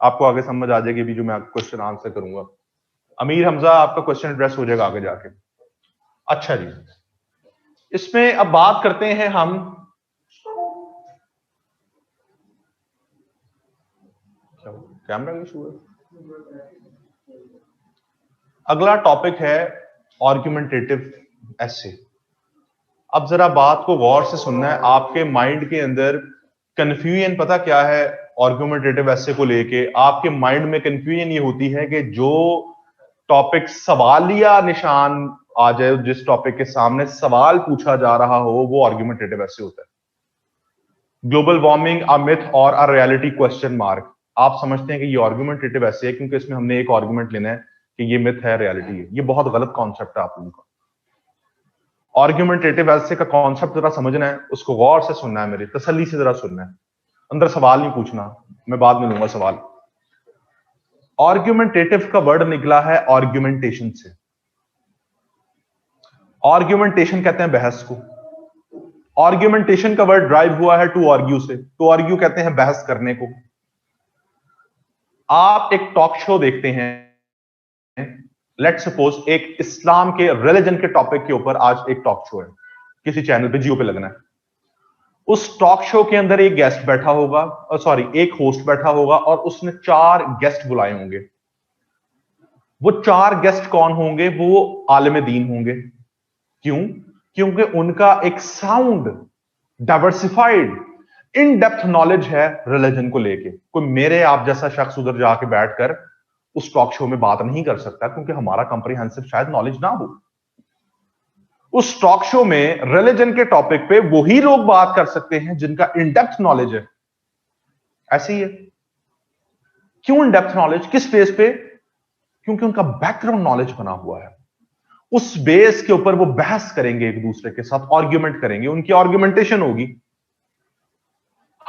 Speaker 1: आपको आगे समझ आ जाएगी भी जो मैं क्वेश्चन आंसर करूंगा। अमीर हमजा, आपका क्वेश्चन एड्रेस हो जाएगा आगे जाके। अच्छा जी, इसमें अब बात करते हैं हम कैमरा इशू है। अगला टॉपिक है आर्गुमेंटेटिव एसे। अब जरा बात को गौर से सुनना है। आपके माइंड के अंदर कंफ्यूजन पता क्या है आर्गुमेंटेटिव एसे को लेके? आपके माइंड में कंफ्यूजन ये होती है कि जो टॉपिक सवालिया निशान आ जाए, जिस टॉपिक के सामने सवाल पूछा जा रहा हो, वो आर्गुमेंटेटिव एसे होता है। ग्लोबल वार्मिंग अ मिथ और अ रियलिटी क्वेश्चन मार्क। आप समझते हैं कि ये आर्गुमेंटेटिव एसे है क्योंकि इसमें हमने एक आर्गुमेंट लेना है कि ये मिथ है, रियलिटी है। ये बहुत गलत कॉन्सेप्ट है आप लोगों का। आर्गुमेंटेटिव एसे का कॉन्सेप्ट जरा समझना है, उसको गौर से सुनना है, मेरी तसल्ली से जरा सुनना है। अंदर सवाल नहीं पूछना, मैं बाद में लूंगा सवाल। आर्गुमेंटेटिव का वर्ड निकला है आर्गुमेंटेशन से। आर्गुमेंटेशन कहते हैं बहस को। आर्गुमेंटेशन का वर्ड ड्राइव हुआ है टू आर्ग्यू से। टू आर्ग्यू कहते हैं बहस करने को। आप एक टॉक शो देखते हैं, लेट सपोज एक इस्लाम के रिलीजन के टॉपिक के ऊपर आज एक टॉक शो है, किसी चैनल पे, जियो पे लगना है। उस टॉक शो के अंदर एक गेस्ट बैठा होगा, सॉरी एक होस्ट बैठा होगा, और उसने 4 गेस्ट बुलाए होंगे। वो 4 गेस्ट कौन होंगे? वो आलिम दीन होंगे। क्यों? क्योंकि उनका एक sound diversified in depth knowledge है रिलीजन को लेके। कोई मेरे आप जैसा शख्स उधर जाके बैठकर उस टॉक शो में बात नहीं कर सकता क्योंकि हमारा कंप्रिहेंसिव शायद नॉलेज ना हो। उस टॉक शो में रिलीजन के टॉपिक पे वही लोग बात कर सकते हैं जिनका इन डेप्थ नॉलेज है। ऐसे ही है। क्यों इन डेप्थ नॉलेज? किस बेस पे? क्योंकि उनका बैकग्राउंड नॉलेज बना हुआ है। उस बेस के ऊपर वो बहस करेंगे एक दूसरे के साथ, आर्ग्यूमेंट करेंगे, उनकी आर्ग्यूमेंटेशन होगी।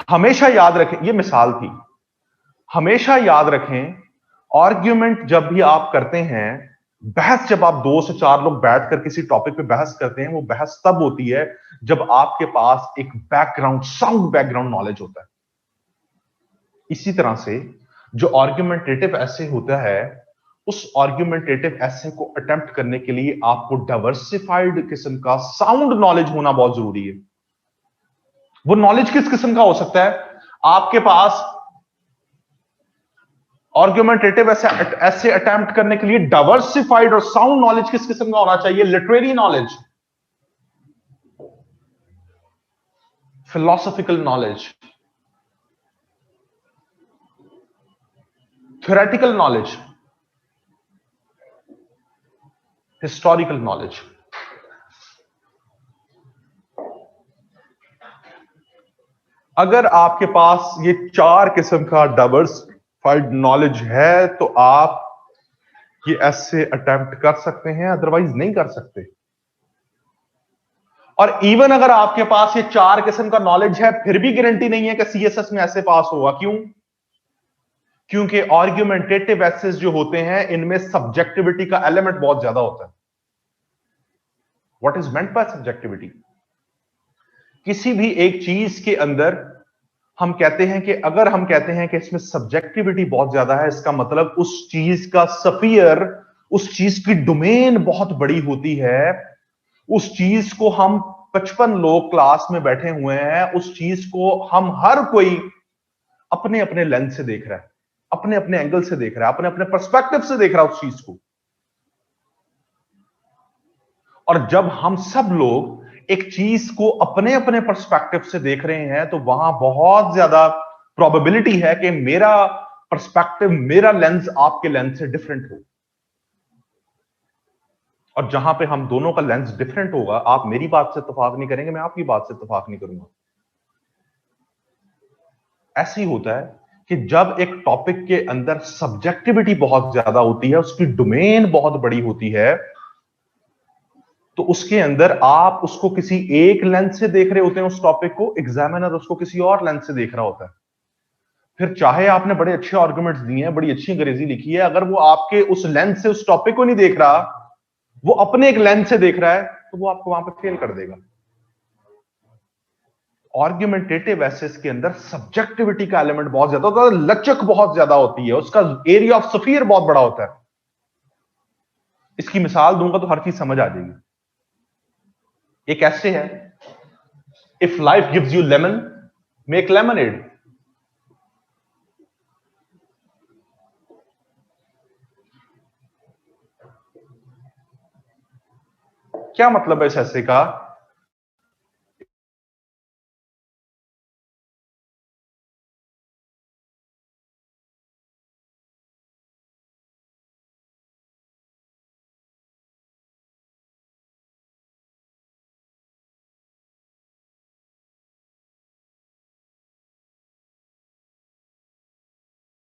Speaker 1: हमेशा याद रखें, ये मिसाल थी, हमेशा याद रखें आर्ग्यूमेंट जब भी आप करते हैं, बहस जब आप 2 से 4 लोग बैठकर किसी टॉपिक पे बहस करते हैं, वो बहस तब होती है जब आपके पास एक बैकग्राउंड, साउंड बैकग्राउंड नॉलेज होता है। इसी तरह से जो आर्ग्यूमेंटेटिव एसे होता है, उस आर्ग्यूमेंटेटिव एसे को अटेम्प्ट करने के लिए आपको डाइवर्सिफाइड किस्म का साउंड नॉलेज होना बहुत जरूरी है। वो नॉलेज किस किस्म का हो सकता है? आपके पास आर्ग्यूमेंटेटिव ऐसे अटेम्प्ट करने के लिए डाइवर्सिफाइड और साउंड नॉलेज किस किस्म का होना चाहिए? Literary knowledge, philosophical knowledge, theoretical knowledge, historical knowledge. अगर आपके पास ये 4 किस्म का डाइवर्सिफाइड नॉलेज है तो आप ये ऐसे अटेम्प्ट कर सकते हैं, अदरवाइज नहीं कर सकते। और इवन अगर आपके पास ये 4 किस्म का नॉलेज है, फिर भी गारंटी नहीं है कि सीएसएस में ऐसे पास होगा। क्यों? क्योंकि आर्ग्यूमेंटेटिव एसेस जो होते हैं, इनमें सब्जेक्टिविटी का एलिमेंट बहुत ज्यादा होता है। What is meant by subjectivity? किसी भी एक चीज के अंदर हम कहते हैं कि अगर हम कहते हैं कि इसमें सब्जेक्टिविटी बहुत ज्यादा है, इसका मतलब उस चीज का स्फीयर, उस चीज की डोमेन बहुत बड़ी होती है। उस चीज को हम 55 लोग क्लास में बैठे हुए हैं, उस चीज को हम हर कोई अपने अपने लेंस से देख रहा है, अपने अपने एंगल से देख रहा है, अपने अपने पर्सपेक्टिव से देख रहा है उस चीज को। और जब हम सब लोग एक चीज को अपने अपने पर्सपेक्टिव से देख रहे हैं, तो वहां बहुत ज्यादा प्रोबेबिलिटी है कि मेरा पर्सपेक्टिव, मेरा लेंस आपके लेंस से डिफरेंट हो। और जहां पे हम दोनों का लेंस डिफरेंट होगा, आप मेरी बात से इत्तेफाक नहीं करेंगे, मैं आपकी बात से इत्तेफाक नहीं करूंगा। ऐसे ही होता है कि जब एक टॉपिक के अंदर सब्जेक्टिविटी बहुत ज्यादा होती है, उसकी डोमेन बहुत बड़ी होती है, तो उसके अंदर आप उसको किसी एक लेंस से देख रहे होते हैं उस टॉपिक को, एग्जामिनर उसको किसी और लेंस से देख रहा होता है। फिर चाहे आपने बड़े अच्छे आर्गुमेंट्स दिए हैं, बड़ी अच्छी अंग्रेजी लिखी है, अगर वो आपके उस लेंस से उस टॉपिक को नहीं देख रहा, वो अपने एक लेंस से देख रहा है, तो वो आपको वहां पर फेल कर देगा। आर्ग्यूमेंटेटिव एसेस के अंदर सब्जेक्टिविटी का एलिमेंट बहुत ज्यादा होता है, लचक बहुत ज्यादा होती है, उसका एरिया ऑफ स्फीयर बहुत बड़ा होता है। इसकी मिसाल दूंगा तो हर चीज समझ आ जाएगी। एक ऐसे है, if life gives you lemon, make lemonade. क्या मतलब है इस ऐसे का?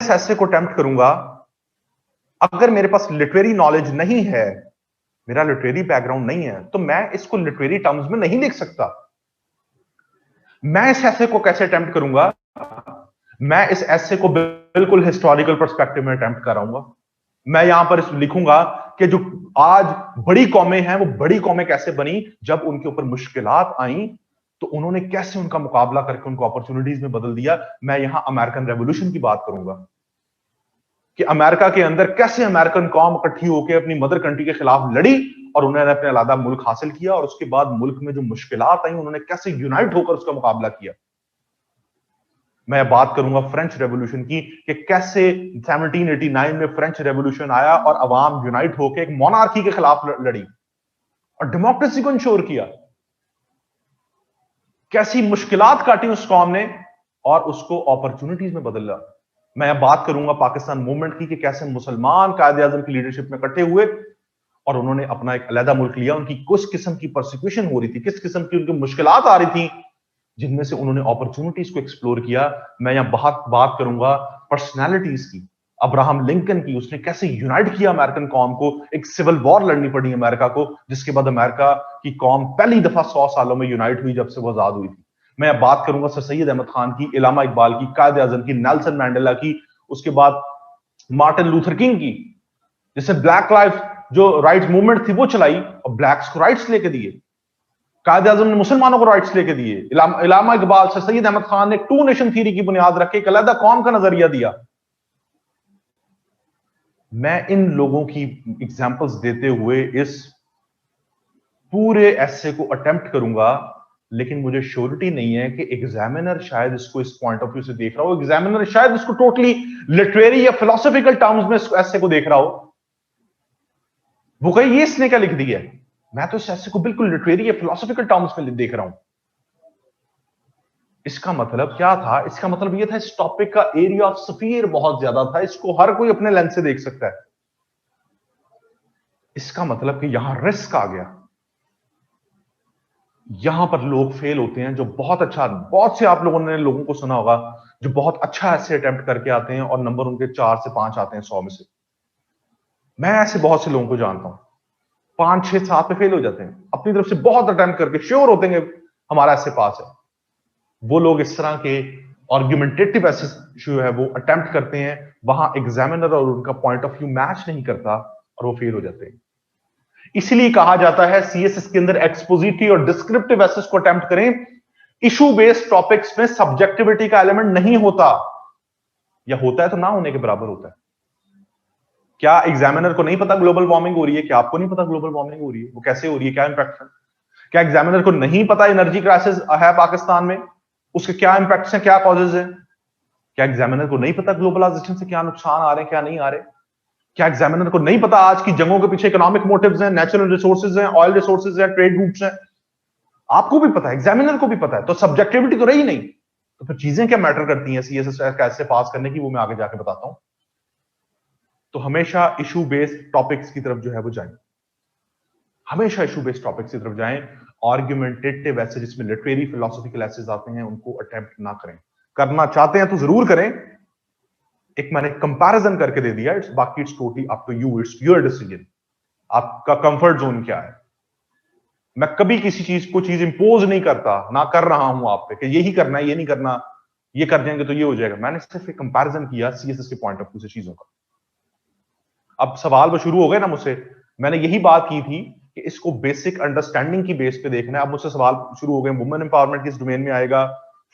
Speaker 1: इस ऐसे को अटेम्प्ट करूंगा, अगर मेरे पास लिटरेरी नॉलेज नहीं है, मेरा लिटरेरी बैकग्राउंड नहीं है, तो मैं इसको लिटरेरी टर्म्स में नहीं लिख सकता। मैं इस ऐसे को कैसे अटेम्प्ट करूंगा? मैं इस ऐसे को बिल्कुल हिस्टोरिकल पर्सपेक्टिव में अटेम्प्ट कराऊंगा। मैं यहां पर लिखूंगा कि जो आज बड़ी कौमें हैं, वो बड़ी कौमें कैसे बनी, जब उनके ऊपर मुश्किलात आई तो उन्होंने कैसे उनका मुकाबला करके उनको अपॉर्चुनिटीज में बदल दिया। मैं यहां अमेरिकन रेवोल्यूशन की बात करूंगा कि अमेरिका के अंदर कैसे अमेरिकन कौम इकट्ठी होकर अपनी मदर कंट्री के खिलाफ लड़ी और उन्होंने अपने अलग मुल्क हासिल किया, और उसके बाद मुल्क में जो मुश्किलात आई उन्होंने कैसे यूनाइट होकर उसका मुकाबला किया। मैं बात करूंगा फ्रेंच रेवोल्यूशन की कि कैसे 1789 में फ्रेंच रेवोल्यूशन आया और अवाम यूनाइट होकर एक मोनार्की के खिलाफ लड़ी और डेमोक्रेसी को इंश्योर किया। कैसी मुश्किलात काटी उस कौम ने और उसको अपॉर्चुनिटीज में बदला। मैं बात करूंगा पाकिस्तान मूवमेंट की कि कैसे मुसलमान कायदे आजम की लीडरशिप में इकट्ठे हुए और उन्होंने अपना एक अलग मुल्क लिया। उनकी किस किस्म की परसिक्यूशन हो रही थी, किस किस्म की उनकी मुश्किलात आ रही थी, जिनमें से उन्होंने अपॉर्चुनिटीज को एक्सप्लोर किया। मैं यहां बहुत बात करूंगा पर्सनालिटीज की, अब्राहम लिंकन की, उसने कैसे यूनाइट किया अमेरिकन कौम को। एक सिविल वॉर लड़नी पड़ी अमेरिका को, जिसके बाद अमेरिका की कौम पहली दफा 100 सालों में यूनाइट हुई जब से वो आजाद हुई थी। मैं बात करूंगा सर सैयद अहमद खान की, इलामा इकबाल की, कायद आजम की, नेल्सन मैंडेला की, उसके बाद मार्टिन लूथर किंग की, जिससे ब्लैक लाइफ जो राइट्स मूवमेंट थी वो चलाई और ब्लैक्स को राइट्स लेके दिए। कायद आजम ने मुसलमानों को राइट्स लेके दिए। इलामा इकबाल, सर सैयद अहमद खान ने टू नेशन थ्योरी की बुनियाद रख के एक अलग कौम का नजरिया दिया। मैं इन लोगों की एग्जांपल्स देते हुए इस पूरे ऐसे को अटेम्प्ट करूंगा, लेकिन मुझे श्योरिटी नहीं है कि एग्जामिनर शायद इसको इस पॉइंट ऑफ व्यू से देख रहा हो। एग्जामिनर शायद इसको टोटली लिटरेरी या फिलोसॉफिकल टर्म्स में ऐसे को देख रहा हो। वो कहे ये इसने क्या लिख दिया है, मैं तो इस ऐसे को बिल्कुल लिटरेरी या फिलोसॉफिकल टर्म्स में देख रहा हूं। इसका मतलब क्या था? इसका मतलब यह था इस टॉपिक का एरिया ऑफ स्फीयर बहुत ज्यादा था, इसको हर कोई अपने लेंस से देख सकता है। इसका मतलब कि यहां रिस्क आ गया। यहां पर लोग फेल होते हैं जो बहुत अच्छा, बहुत से आप लोगों ने लोगों को सुना होगा जो बहुत अच्छा ऐसे अटेम्प्ट करके आते हैं और नंबर उनके 4 से 5 आते हैं 100 में से। मैं ऐसे बहुत से लोगों को जानता हूं 5, 6, 7 पे फेल हो जाते हैं, अपनी तरफ से बहुत अटेम्प्ट करके श्योर होते हैं हमारा ऐसे पास है। वो लोग इस तरह के आर्ग्यूमेंटेटिव ऐसे जो है वो अटेम्प्ट करते हैं, वहां एग्जामिनर और उनका पॉइंट ऑफ व्यू मैच नहीं करता और वो फेल हो जाते हैं। इसलिए कहा जाता है सीएसएस के अंदर एक्सपोजिटरी और डिस्क्रिप्टिव एसेस को अटेम्प्ट करें। इशू बेस्ड टॉपिक्स में सब्जेक्टिविटी का एलिमेंट नहीं होता, या होता है तो ना होने के बराबर होता है। क्या एग्जामिनर को नहीं पता ग्लोबल वार्मिंग हो रही है? क्या आपको नहीं पता ग्लोबल वार्मिंग हो रही है? वो कैसे हो रही है, क्या इंपैक्ट है? क्या एग्जामिनर को नहीं पता एनर्जी क्राइसिस है पाकिस्तान में, उसके क्या इंपैक्ट्स हैं, क्या कॉजेज हैं? क्या एग्जामिनर को नहीं पता ग्लोबलाइजेशन से क्या नुकसान आ रहे हैं, क्या नहीं आ रहे? क्या एग्जामिनर को नहीं पता आज की जंगों के पीछे इकोनॉमिक मोटिव्स हैं, नेचुरल रिसोर्सेज हैं, ऑयल रिसोर्सेज हैं, ट्रेड रूट्स हैं? आपको भी पता है, एग्जामिनर को भी पता है, तो सब्जेक्टिविटी तो रही नहीं। तो फिर चीजें क्या मैटर करती हैं सीएसएस कैसे पास करने की, वो मैं आगे जाके बताता हूं। तो हमेशा इशू बेस्ड टॉपिक्स की तरफ जो है वो जाएं, हमेशा इशू बेस्ड टॉपिक्स की तरफ जाएं। आर्ग्यूमेंटेटिव ऐसे जिसमें लिटरेरी फिलोसॉफिकल एसेस आते हैं उनको अटेम्प्ट ना करें। करना चाहते हैं तो जरूर करें, एक मैंने कंपैरिजन करके दे दिया, इट्स बाकी it's totally up to you, it's your decision. आपका कंफर्ट जोन क्या है? मैं कभी किसी चीज को चीज इंपोज नहीं करता, ना कर रहा हूं आप पे कि यही करना है, ये नहीं करना, ये कर देंगे तो ये हो जाएगा। मैंने सिर्फ एक कंपैरिजन किया सीएसएस के पॉइंट ऑफ व्यू से चीजों का। अब सवाल वो शुरू हो गए ना मुझसे, मैंने यही बात की थी कि इसको बेसिक अंडरस्टैंडिंग की बेस पे देखना है। अब मुझसे सवाल शुरू हो गए, वुमेन एम्पावरमेंट किस डोमेन में आएगा,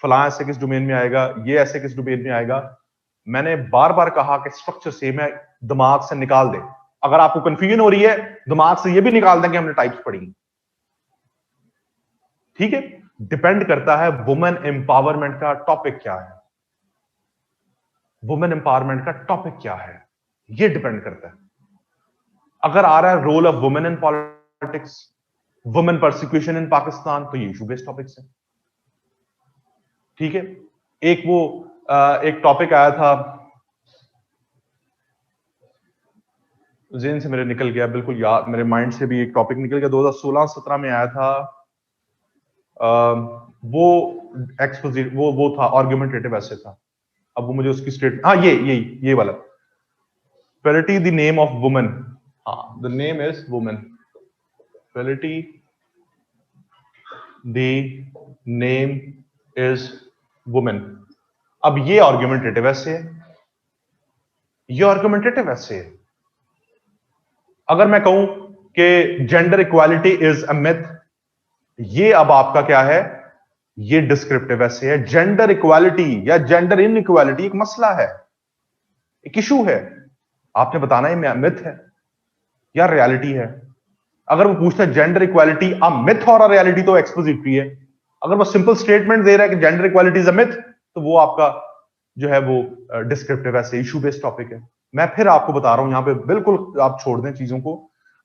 Speaker 1: फलां ऐसे किस डोमेन में आएगा, ये ऐसे किस डोमेन में आएगा। मैंने बार बार कहा कि स्ट्रक्चर से मैं दिमाग से निकाल दें। अगर आपको कंफ्यूजन हो रही है, दिमाग से ये भी निकाल दें कि हमने टाइप्स पढ़ी, ठीक है? डिपेंड करता है वुमेन एम्पावरमेंट का टॉपिक क्या है, वुमेन एम्पावरमेंट का टॉपिक क्या है, ये डिपेंड करता है। अगर आ रहा है role of women in politics, women persecution in Pakistan, तो ये इशू बेस्ड टॉपिक्स है। ठीक है, एक वो एक टॉपिक आया था, जेन से मेरे निकल गया, बिल्कुल याद, मेरे माइंड से भी एक टॉपिक निकल गया, 2016-17 में आया था, वो एक्सपोजिट, वो था आर्गुमेंटेटिव ऐसे था। अब वो मुझे उसकी स्टेट, हाँ ये वाला, Quality the name of woman, हाँ, the name is woman, Quality the name is woman। अब ये आर्गुमेंटेटिव ऐसे है, ये आर्गुमेंटेटिव ऐसे है। अगर मैं कहूं कि gender equality is a myth, ये अब आपका क्या है, ये डिस्क्रिप्टिव ऐसे है। जेंडर इक्वालिटी या जेंडर इनइक्वालिटी एक मसला है, एक इशू है, आपने बताना है मिथ है या रियलिटी है। अगर वो पूछता है जेंडर इक्वालिटी अ मिथ और अ रियलिटी, तो एक्सपोजिटरी है। अगर वो सिंपल स्टेटमेंट दे रहा है कि gender equality is a myth, तो वो आपका जो है वो डिस्क्रिप्टिव ऐसे इशू बेस्ड टॉपिक है। मैं फिर आपको बता रहा हूं, यहां पे बिल्कुल आप छोड़ दें चीजों को,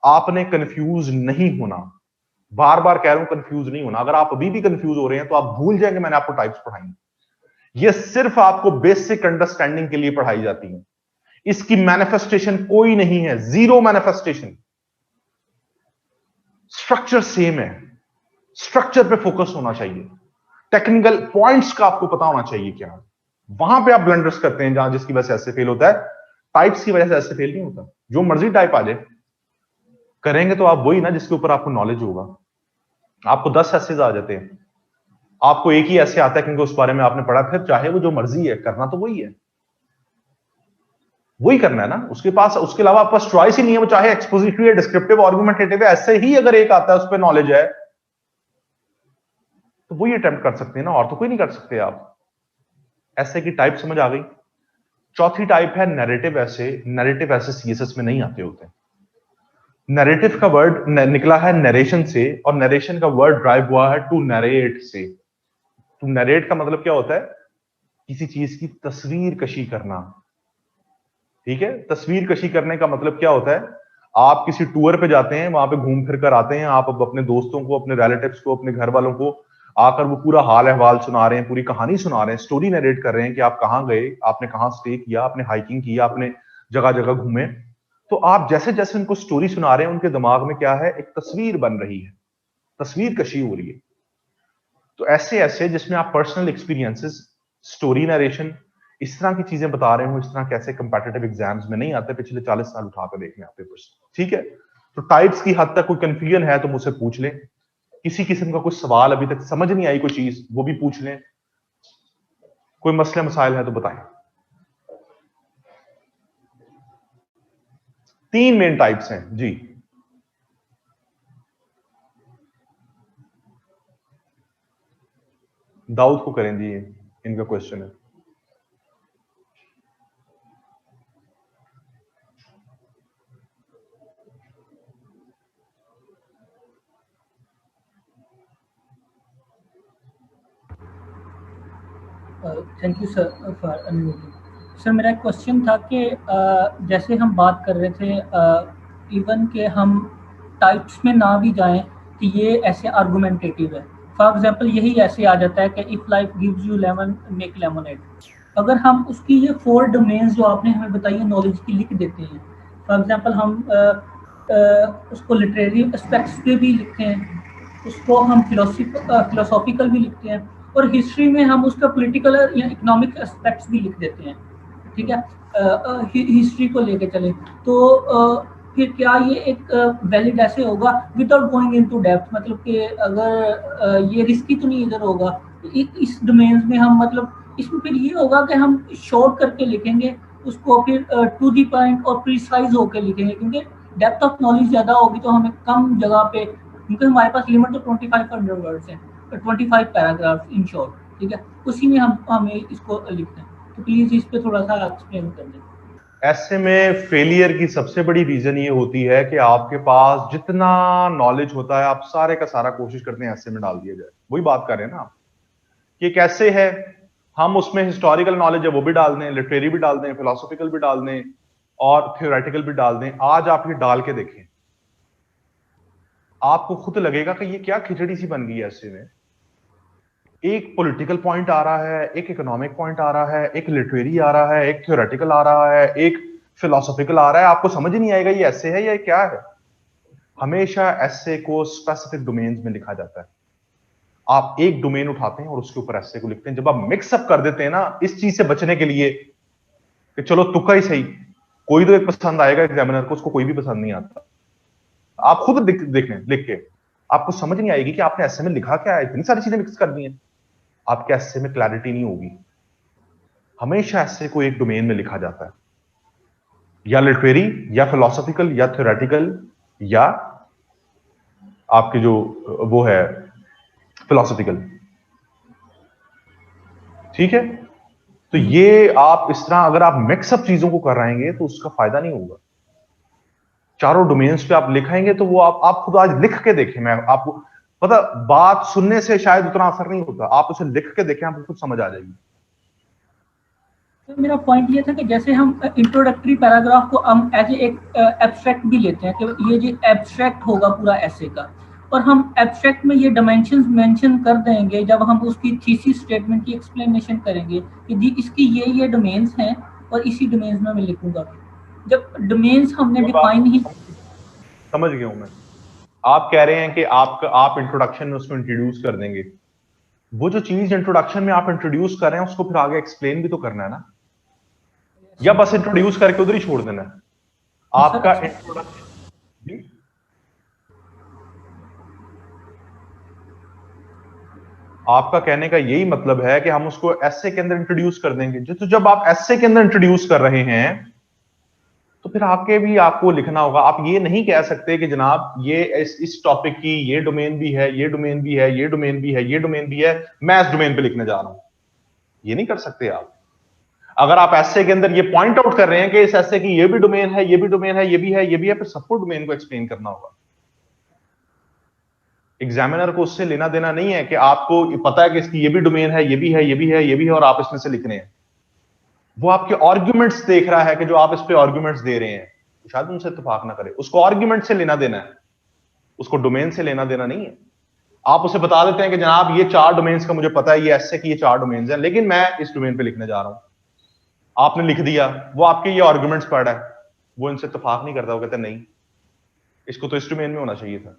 Speaker 1: आपने कंफ्यूज नहीं होना, बार बार कह रहा हूं कंफ्यूज नहीं होना। अगर आप अभी भी कंफ्यूज हो रहे हैं तो आप भूल जाएंगे मैंने आपको टाइप्स पढ़ाई, ये सिर्फ आपको बेसिक अंडरस्टैंडिंग के लिए पढ़ाई जाती है। इसकी मैनिफेस्टेशन कोई नहीं है, जीरो मैनिफेस्टेशन। स्ट्रक्चर सेम है, स्ट्रक्चर पे फोकस होना चाहिए, टेक्निकल पॉइंट्स का आपको पता होना चाहिए क्या, वहां पे आप ब्लंडर्स करते हैं, जहां जिसकी वजह से ऐसे फेल होता है। टाइप्स की वजह से ऐसे फेल नहीं होता, जो मर्जी टाइप आ जाए, करेंगे तो आप वही ना जिसके ऊपर आपको नॉलेज होगा। आपको 10 ऐसे आ जाते हैं, आपको एक ही ऐसे आता है क्योंकि उस बारे में आपने पढ़ा, फिर चाहे वो जो मर्जी है, करना तो वही है, वही करना है ना। उसके पास, उसके अलावा आपका चॉइस ही नहीं है, वो चाहे एक्सपोजिटरी है, डिस्क्रिप्टिव, आर्गुमेंटेटिव है, ऐसे ही अगर एक आता है उस पर नॉलेज है तो वही अटेम्प्ट कर सकते हैं ना, और तो कोई नहीं कर सकते आप। ऐसे की टाइप समझ आ गई। चौथी टाइप है नैरेटिव ऐसे। नैरेटिव ऐसे सीएसएस में नहीं आते होते। नैरेटिव का वर्ड निकला है नरेशन से, और नरेशन का वर्ड ड्राइव हुआ है टू नरेट से। टू नरेट का मतलब क्या होता है, किसी चीज की तस्वीर कशी करना। ठीक है, तस्वीर कशी करने का मतलब क्या होता है, आप किसी टूर पे जाते हैं, वहां पे घूम फिर कर आते हैं, आप अपने दोस्तों को, अपने रिलेटिव्स को, अपने घर वालों को आकर वो पूरा हाल अहवाल सुना रहे हैं, पूरी कहानी सुना रहे हैं, स्टोरी नरेट कर रहे हैं कि आप कहाँ गए, आपने कहाँ स्टे किया, आपने हाइकिंग की, आपने जगह जगह घूमे। तो आप जैसे जैसे उनको स्टोरी सुना रहे हैं, उनके दिमाग में क्या है, एक तस्वीर बन रही है, तस्वीर कशी हो रही है। तो ऐसे ऐसे जिसमें आप पर्सनल एक्सपीरियंसेस, स्टोरी नरेशन, इस तरह की चीजें बता रहे हो, इस तरह कैसे कंपेटिटिव एग्जाम्स में नहीं आते, पिछले 40 साल उठाकर देखने आप पेपर्स। ठीक है, तो टाइप्स की हद तक कोई कंफ्यूजन है तो मुझसे पूछ लें, किसी किस्म का कोई सवाल अभी तक समझ नहीं आई कोई चीज, वो भी पूछ लें, कोई मसले मसाइल है तो बताएं। 3 मेन टाइप्स हैं जी। दाऊद को करें जी, इनका क्वेश्चन है।
Speaker 4: Thank you sir for unmuting. Sir मेरा एक क्वेश्चन था कि जैसे हम बात कर रहे थे इवन के हम टाइप्स में ना भी जाएं कि ये ऐसे आर्गुमेंटेटिव है। फॉर एग्जांपल यही ऐसे आ जाता है कि if life gives you lemon make lemonade. अगर हम उसकी ये 4 डोमेन्स जो आपने हमें बताई है नॉलेज की लिख देते हैं, फॉर एग्जांपल हम उसको लिटरेरी एस्पेक्ट्स पे भी लिखते हैं, उसको हम फिलोसॉफिकल भी लिखते हैं, और हिस्ट्री में हम उसका पॉलिटिकल या इकोनॉमिक एस्पेक्ट्स भी लिख देते हैं। ठीक है, हिस्ट्री को लेके चले तो फिर क्या ये एक वैलिड ऐसे होगा विदाउट गोइंग इनटू डेप्थ, मतलब कि अगर ये रिस्की तो नहीं इधर होगा इस डोमेन्स में हम, मतलब इसमें फिर ये होगा कि हम शॉर्ट करके लिखेंगे उसको, फिर टू दी पॉइंट और प्रिसाइज होकर लिखेंगे, क्योंकि डेप्थ ऑफ नॉलेज ज़्यादा होगी तो हमें कम जगह पे, क्योंकि हमारे पास लिमिट तो 2500 वर्ड्स हैं, 25 पैराग्राफ इन शॉर्ट। ठीक है, उसी में हमें इसको लिखना है, तो प्लीज इस पे थोड़ा सा एक्सप्लेन कर दें।
Speaker 1: ऐसे में फेलियर की सबसे बड़ी रीजन ये होती है कि आपके पास जितना नॉलेज होता है, आप सारे का सारा कोशिश करते हैं ऐसे में डाल दिया जाए। वही बात कर रहे हैं ना आप, कि कैसे है, हम उसमें हिस्टोरिकल नॉलेज है वो भी डाल दें, लिटरेरी भी डाल दें, फिलोसॉफिकल भी डाल दें, और थ्योरेटिकल भी डाल दें। आज आप ये डाल के देखें, आपको खुद लगेगा कि ये क्या खिचड़ी सी बन गई है ऐसे में। एक पॉलिटिकल पॉइंट आ रहा है, एक इकोनॉमिक पॉइंट आ रहा है, एक लिटरेरी आ रहा है, एक थ्योरेटिकल आ रहा है, एक फिलोसॉफिकल आ रहा है, आपको समझ ही नहीं आएगा ये ऐसे है या क्या है। हमेशा ऐसे को स्पेसिफिक डोमेन्स में लिखा जाता है। आप एक डोमेन उठाते हैं और उसके ऊपर ऐसे को लिखते हैं। जब आप मिक्सअप कर देते हैं ना, इस चीज से बचने के लिए कि चलो तुक्का ही सही, कोई तो एक पसंद आएगा एग्जामिनर को, उसको कोई भी पसंद नहीं आता। आप खुद देखें लिख के, आपको समझ नहीं आएगी कि आपने ऐसे में लिखा क्या है, इतनी सारी चीजें मिक्स कर दी हैं, आपके ऐसे में क्लैरिटी नहीं होगी। हमेशा ऐसे को एक डोमेन में लिखा जाता है, या लिटरेरी या फिलोसॉफिकल या थ्योरेटिकल या आपके जो वो है फिलोसॉफिकल। ठीक है, तो ये आप इस तरह अगर आप मिक्सअप चीजों को कर रहेंगे तो उसका फायदा नहीं होगा। चारों डोमेन्स पे आप लिखाएंगे तो वो आप खुद आज लिख के देखें। मैं आपको पता, बात सुनने से शायद उतना असर नहीं होता, आप उसे लिख के देखें, आपको खुद समझ आ जाएगी।
Speaker 4: तो मेरा पॉइंट ये था कि जैसे हम इंट्रोडक्टरी पैराग्राफ को हम एज एक एब्स्ट्रैक्ट भी लेते हैं कि ये जो एब्स्ट्रैक्ट होगा पूरा ऐसे का, और हम एब्स्ट्रैक्ट में ये डायमेंशंस मेंशन कर देंगे जब हम उसकी थीसिस स्टेटमेंट की एक्सप्लेनेशन करेंगे कि जी इसकी ये डोमेन्स हैं और इसी डोमेन्स में मैं लिखूंगा। जब डोमेन्स हमने डिफाइन ही,
Speaker 1: समझ गया हूं मैं। आप कह रहे हैं कि आप इंट्रोडक्शन में उसको इंट्रोड्यूस कर देंगे, वो जो चीज इंट्रोडक्शन में आप इंट्रोड्यूस कर रहे हैं उसको फिर आगे एक्सप्लेन भी तो करना है ना, या बस इंट्रोड्यूस करके उधर ही छोड़ देना है आपका इंट्रोडक्शन। आपका कहने का यही मतलब है कि हम उसको एसे के अंदर इंट्रोड्यूस कर देंगे। तो जब आप एसे के अंदर इंट्रोड्यूस कर रहे हैं तो फिर आके भी आपको लिखना होगा। आप ये नहीं कह सकते कि जनाब ये इस टॉपिक की ये डोमेन भी है, ये डोमेन भी है, ये डोमेन भी है, ये डोमेन भी है, मैं इस डोमेन पे लिखने जा रहा हूं। ये नहीं कर सकते आप। अगर आप एसे के अंदर ये पॉइंट आउट कर रहे हैं कि इस एसे की ये भी डोमेन है, ये भी डोमेन है, ये भी है, ये भी है, फिर सबको डोमेन को एक्सप्लेन करना होगा। एग्जामिनर को उससे लेना देना नहीं है कि आपको पता है कि इसकी ये भी डोमेन है, ये भी है, ये भी है, ये भी है, और आप इसमें से लिख रहे हैं। वो आपके आर्ग्यूमेंट्स देख रहा है कि जो आप इस पे आर्ग्यूमेंट्स दे रहे हैं, शायद उनसे इत्तेफाक ना करे। उसको आर्ग्यूमेंट से लेना देना है, उसको डोमेन से लेना देना नहीं है। आप उसे बता देते हैं कि जनाब ये 4 डोमेन्स का मुझे पता है, ये ऐसे कि ये 4 डोमेन्स हैं, लेकिन मैं इस डोमेन पे लिखने जा रहा हूं। आपने लिख दिया, वो आपके ये आर्ग्यूमेंट्स पढ़ रहा है, वो इनसे इत्तेफाक नहीं करता। वो कहता नहीं, इसको तो इस डोमेन में होना चाहिए था,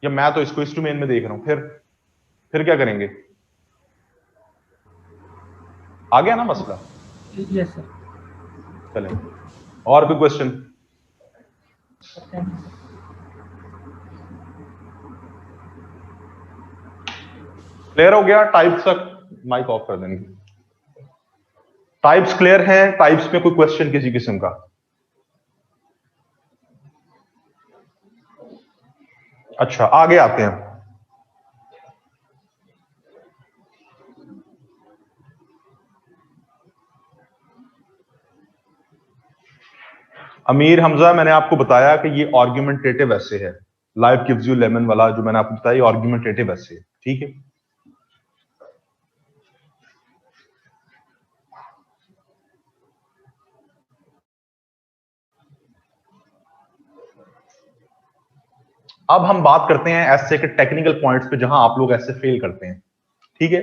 Speaker 1: या मैं तो इसको इस डोमेन में देख रहा हूं। फिर क्या करेंगे? आ गया ना मसला?
Speaker 4: Yes sir.
Speaker 1: चलें, और कोई क्वेश्चन? क्लियर हो गया? टाइप्स तक माइक ऑफ कर देंगे। टाइप्स क्लियर हैं? टाइप्स में कोई क्वेश्चन किसी किस्म का? अच्छा, आगे आते हैं। अमीर हमजा, मैंने आपको बताया कि ये आर्ग्यूमेंटेटिव ऐसे है। लाइफ गिव्स यू लेमन वाला जो मैंने आपको बताया, आर्ग्यूमेंटेटिव ऐसे है। ठीक है, अब हम बात करते हैं ऐसे के टेक्निकल पॉइंट्स पे जहां आप लोग ऐसे फेल करते हैं। ठीक है,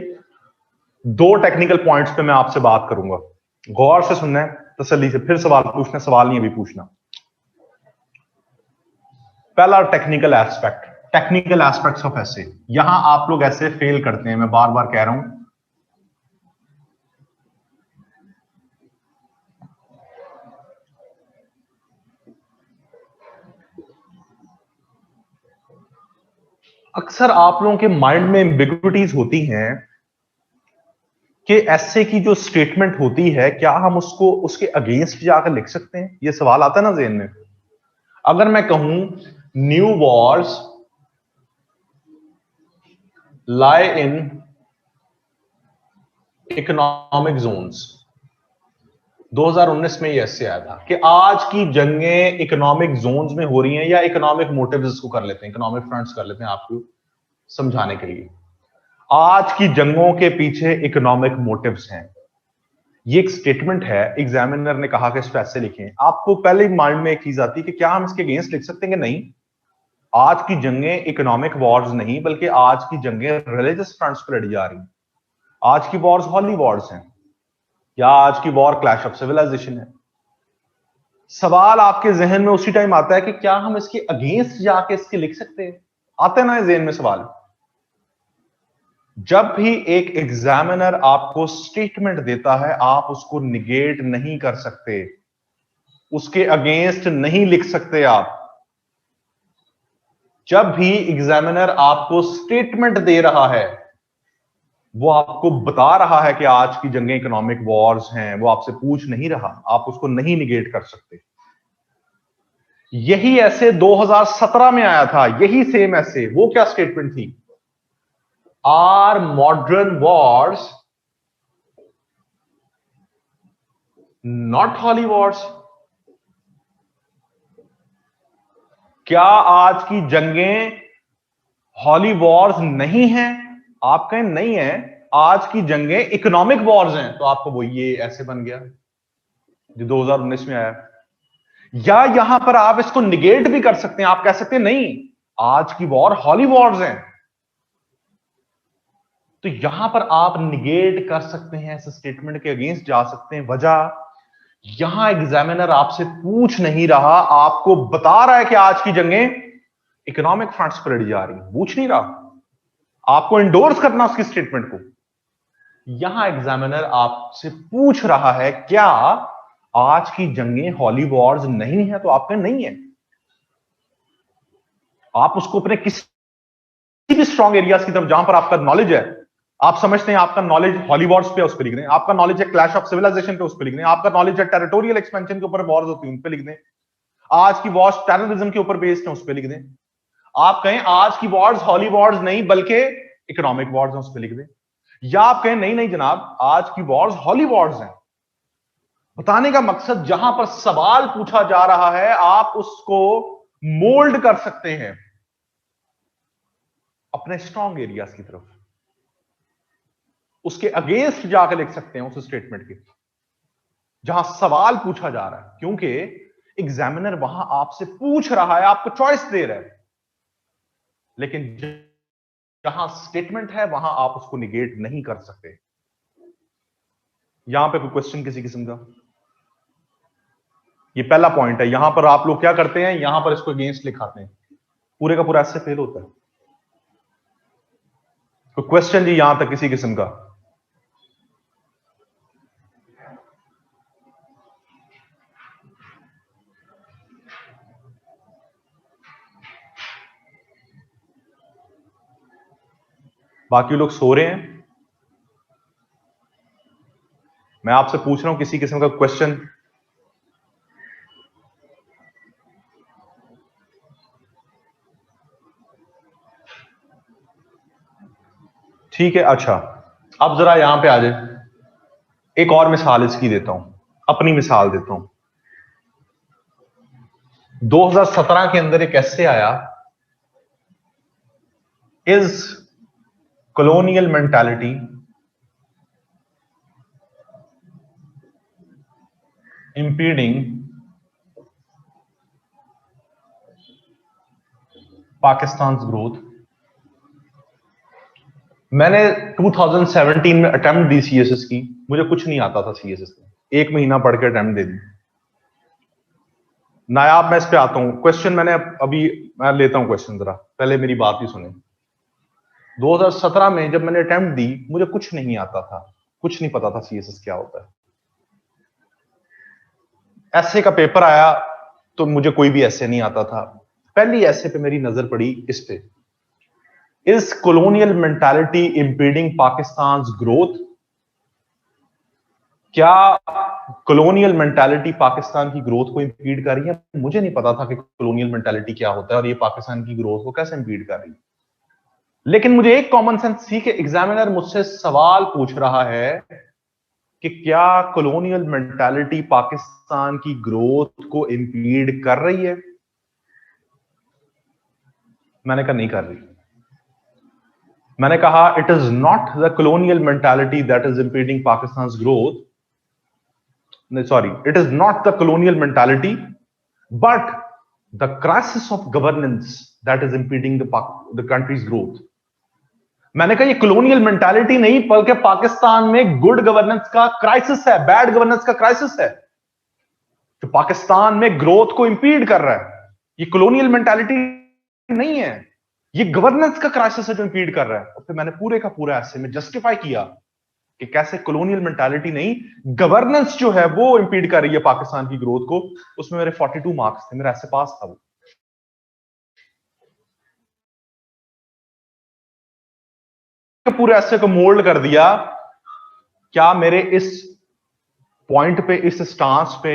Speaker 1: 2 टेक्निकल पॉइंट्स पे मैं आपसे बात करूंगा, गौर से सुनना है, तसल्ली से। फिर सवाल पूछना, सवाल नहीं अभी पूछना। पहला technical aspect, technical aspects of ऐसे। यहां आप लोग ऐसे फेल करते हैं, मैं बार बार कह रहा हूं। अक्सर आप लोगों के माइंड में एम्बिग्विटीज होती हैं कि ऐसे की जो स्टेटमेंट होती है, क्या हम उसको उसके अगेंस्ट जाकर लिख सकते हैं? ये सवाल आता है ना ज़हन में। अगर मैं कहूं new Wars lie in economic zones, 2019 में ये ऐसे आया था कि आज की जंगें इकोनॉमिक जोन्स में हो रही हैं, या इकोनॉमिक मोटिव्स को कर लेते हैं, इकोनॉमिक फ्रंट्स कर लेते हैं आपको समझाने के लिए। आज की जंगों के पीछे इकोनॉमिक मोटिव्स हैं। ये एक स्टेटमेंट है, एग्जामिनर ने कहा कि इस पे ऐसे लिखें। आपको पहले ही माइंड में एक चीज आती है कि क्या हम इसके अगेंस्ट लिख सकते हैं कि नहीं? आज की जंगें इकोनॉमिक वॉर्स नहीं बल्कि आज की जंगें रिलीजियस फ्रंट्स पर लड़ी जा रही हैं। आज की वॉर्स हॉली वॉर्स हैं या आज की वॉर क्लैश ऑफ सिविलाइजेशन है। सवाल आपके जहन में उसी टाइम आता है कि क्या हम इसके अगेंस्ट जाके इसके लिख सकते हैं? आते ना जहन में सवाल। जब भी एक एग्जामिनर आपको स्टेटमेंट देता है आप उसको निगेट नहीं कर सकते, उसके अगेंस्ट नहीं लिख सकते आप। जब भी एग्जामिनर आपको स्टेटमेंट दे रहा है, वो आपको बता रहा है कि आज की जंगें इकोनॉमिक वॉर्स हैं, वो आपसे पूछ नहीं रहा, आप उसको नहीं निगेट कर सकते। यही ऐसे 2017 में आया था, यही सेम ऐसे। वो क्या स्टेटमेंट थी? Are modern wars not holy wars? क्या आज की जंगें हॉली वॉर्स नहीं हैं? आप कहें नहीं है, आज की जंगें इकोनॉमिक वॉर्स हैं, तो आपको वो ये ऐसे बन गया जो 2019 में आया। या यहां पर आप इसको निगेट भी कर सकते हैं, आप कह सकते हैं नहीं, आज की वॉर हॉली वॉर्स हैं। तो यहां पर आप निगेट कर सकते हैं, इस स्टेटमेंट के अगेंस्ट जा सकते हैं। वजह, यहां एग्जामिनर आपसे पूछ नहीं रहा, आपको बता रहा है कि आज की जंगें इकोनॉमिक फ्रंट्स पर लड़ी जा रही हैं, पूछ नहीं रहा। आपको इंडोर्स करना उसकी स्टेटमेंट को। यहां एग्जामिनर आपसे पूछ रहा है क्या आज की जंगें हॉली वॉर्स नहीं है, तो आप कहें नहीं है। आप उसको अपने किसी भी स्ट्रॉन्ग एरियाज की तरफ जहां पर आपका नॉलेज है, आप समझते हैं आपका नॉलेज हॉली वॉर्स पे, उस पर लिख दें। आपका नॉलेज है क्लैश ऑफ सिविलाइजेशन पे, उस पर लिख दें। आपका नॉलेज है टेरिटोरियल एक्सपेंशन के ऊपर वॉर्स होती है, उन पे लिख दें। आज की वॉर्स टेररिज्म के ऊपर बेस्ड है, उस पर लिख दें। आप कहें आज की वॉर्स हॉली वॉर्स नहीं बल्कि इकोनॉमिक वॉर्स हैं, उस पर लिख दें। या आप कहें नहीं नहीं जनाब, आज की वॉर्स हॉली वॉर्स हैं। बताने का मकसद, जहां पर सवाल पूछा जा रहा है आप उसको मोल्ड कर सकते हैं अपने स्ट्रॉन्ग एरियाज की तरफ, उसके अगेंस्ट जाकर लिख सकते हैं उस स्टेटमेंट के जहां सवाल पूछा जा रहा है, क्योंकि एग्जामिनर वहां आपसे पूछ रहा है, आपको चॉइस दे रहा है। लेकिन जहां स्टेटमेंट है वहां आप उसको निगेट नहीं कर सकते। यहां पे कोई क्वेश्चन किसी किस्म का? ये पहला पॉइंट है। यहां पर आप लोग क्या करते हैं, यहां पर इसको अगेंस्ट लिखाते हैं, पूरे का पूरा ऐसे फेल होता है। कोई क्वेश्चन जी यहां तक किसी किस्म का? बाकी लोग सो रहे हैं, मैं आपसे पूछ रहा हूं किसी किस्म का क्वेश्चन? ठीक है, अच्छा अब जरा यहां पे आ जाए। एक और मिसाल इसकी देता हूं, अपनी मिसाल देता हूं। 2017 के अंदर एक ऐसे आया, is colonial mentality impeding Pakistan's growth? मैंने 2017 में अटेम्प्ट दी सीएसएस की, मुझे कुछ नहीं आता था सीएसएस में, 1 महीना पढ़ के अटेम्प्ट दे दी। नायाब, मैं इस पे आता हूं। क्वेश्चन मैंने अभी, मैं लेता हूं क्वेश्चन, जरा पहले मेरी बात ही सुने। 2017 में जब मैंने अटेम्प्ट दी, मुझे कुछ नहीं आता था, कुछ नहीं पता था सीएसएस क्या होता है। ऐसे का पेपर आया तो मुझे कोई भी ऐसे नहीं आता था। पहली ऐसे पे मेरी नजर पड़ी इस पे, is colonial mentality impeding Pakistan growth? क्या कॉलोनियल मेंटालिटी पाकिस्तान की ग्रोथ को इंपीड कर रही है? मुझे नहीं पता था कि कॉलोनियल मेंटालिटी क्या होता है और ये पाकिस्तान की ग्रोथ को कैसे इंपीड कर रही है। लेकिन मुझे एक कॉमन सेंस थी कि एग्जामिनर मुझसे सवाल पूछ रहा है कि क्या कॉलोनियल मेंटालिटी पाकिस्तान की ग्रोथ को इंपीड कर रही है? मैंने कहा नहीं कर रही। मैंने कहा it is not the colonial mentality that is impeding Pakistan growth, sorry, it is not the colonial mentality but the crisis of governance that is impeding the country's growth. मैंने कहा ये कॉलोनियल मेंटालिटी नहीं बल्कि पाकिस्तान में गुड गवर्नेंस का crisis है, bad governance का crisis है जो पाकिस्तान में ग्रोथ को इंपीड कर रहा है। ये कॉलोनियल मेंटालिटी नहीं है, ये गवर्नेंस का क्राइसिस है जो इंपीड कर रहा है। और फिर मैंने पूरे का पूरा ऐसे में जस्टिफाई किया कि कैसे कॉलोनियल मेंटालिटी नहीं, गवर्नेंस जो है वो इंपीड कर रही है पाकिस्तान की ग्रोथ को। उसमें मेरे 42 मार्क्स थे, मेरा ऐसे पास था वो। पूरे ऐसे को मोल्ड कर दिया। क्या मेरे इस पॉइंट पे, इस स्टांस पे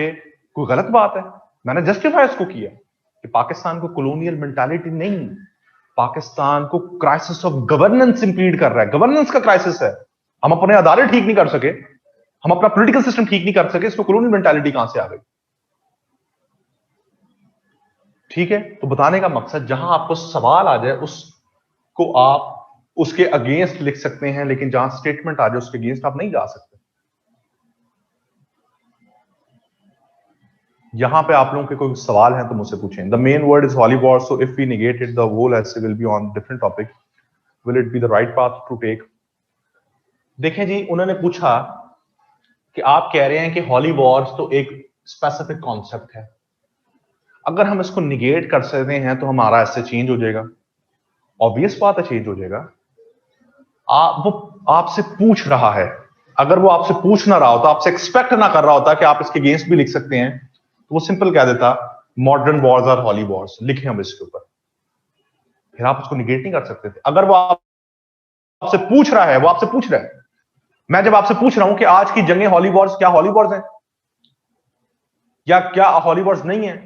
Speaker 1: कोई गलत बात है? मैंने जस्टिफाई इसको किया कि पाकिस्तान को कॉलोनियल मेंटालिटी नहीं, पाकिस्तान को क्राइसिस ऑफ गवर्नेंस इंपीड कर रहा है, गवर्नेंस का क्राइसिस है। हम अपने अदालत ठीक नहीं कर सके, हम अपना पॉलिटिकल सिस्टम ठीक नहीं कर सके, इसको कॉलोनियल मेंटालिटी कहां से आ गई? ठीक है, तो बताने का मकसद जहां आपको सवाल आ जाए उसको आप उसके अगेंस्ट लिख सकते हैं, लेकिन जहां स्टेटमेंट आ जाए उसके अगेंस्ट आप नहीं जा सकते। यहां पे आप लोगों के कोई सवाल हैं तो मुझसे पूछें। The main word is however, so if we negate it the whole essay will be on different topic. Will it be the right path to take? देखें जी, उन्होंने पूछा कि आप कह रहे हैं कि हॉलीवॉर्स तो एक स्पेसिफिक कॉन्सेप्ट है, अगर हम इसको निगेट कर सकते हैं तो हमारा ऐसे चेंज हो जाएगा। ऑब्वियस बात है, चेंज हो जाएगा। वो आपसे पूछ रहा है, अगर वो आपसे पूछ ना रहा होता, आपसे एक्सपेक्ट ना कर रहा होता कि आप इसके अगेंस्ट भी लिख सकते हैं, तो वो सिंपल कह देता मॉडर्न वॉर्स और हॉली वॉर्स लिखे हम इसके ऊपर, फिर आप उसको निगेट नहीं कर सकते थे। अगर वो आपसे पूछ रहा है, वो आपसे पूछ रहा है, मैं जब आपसे पूछ रहा हूं कि आज की जंगें हॉली वॉर्स, क्या हॉली वॉर्स हैं या क्या हॉली वॉर्स नहीं है,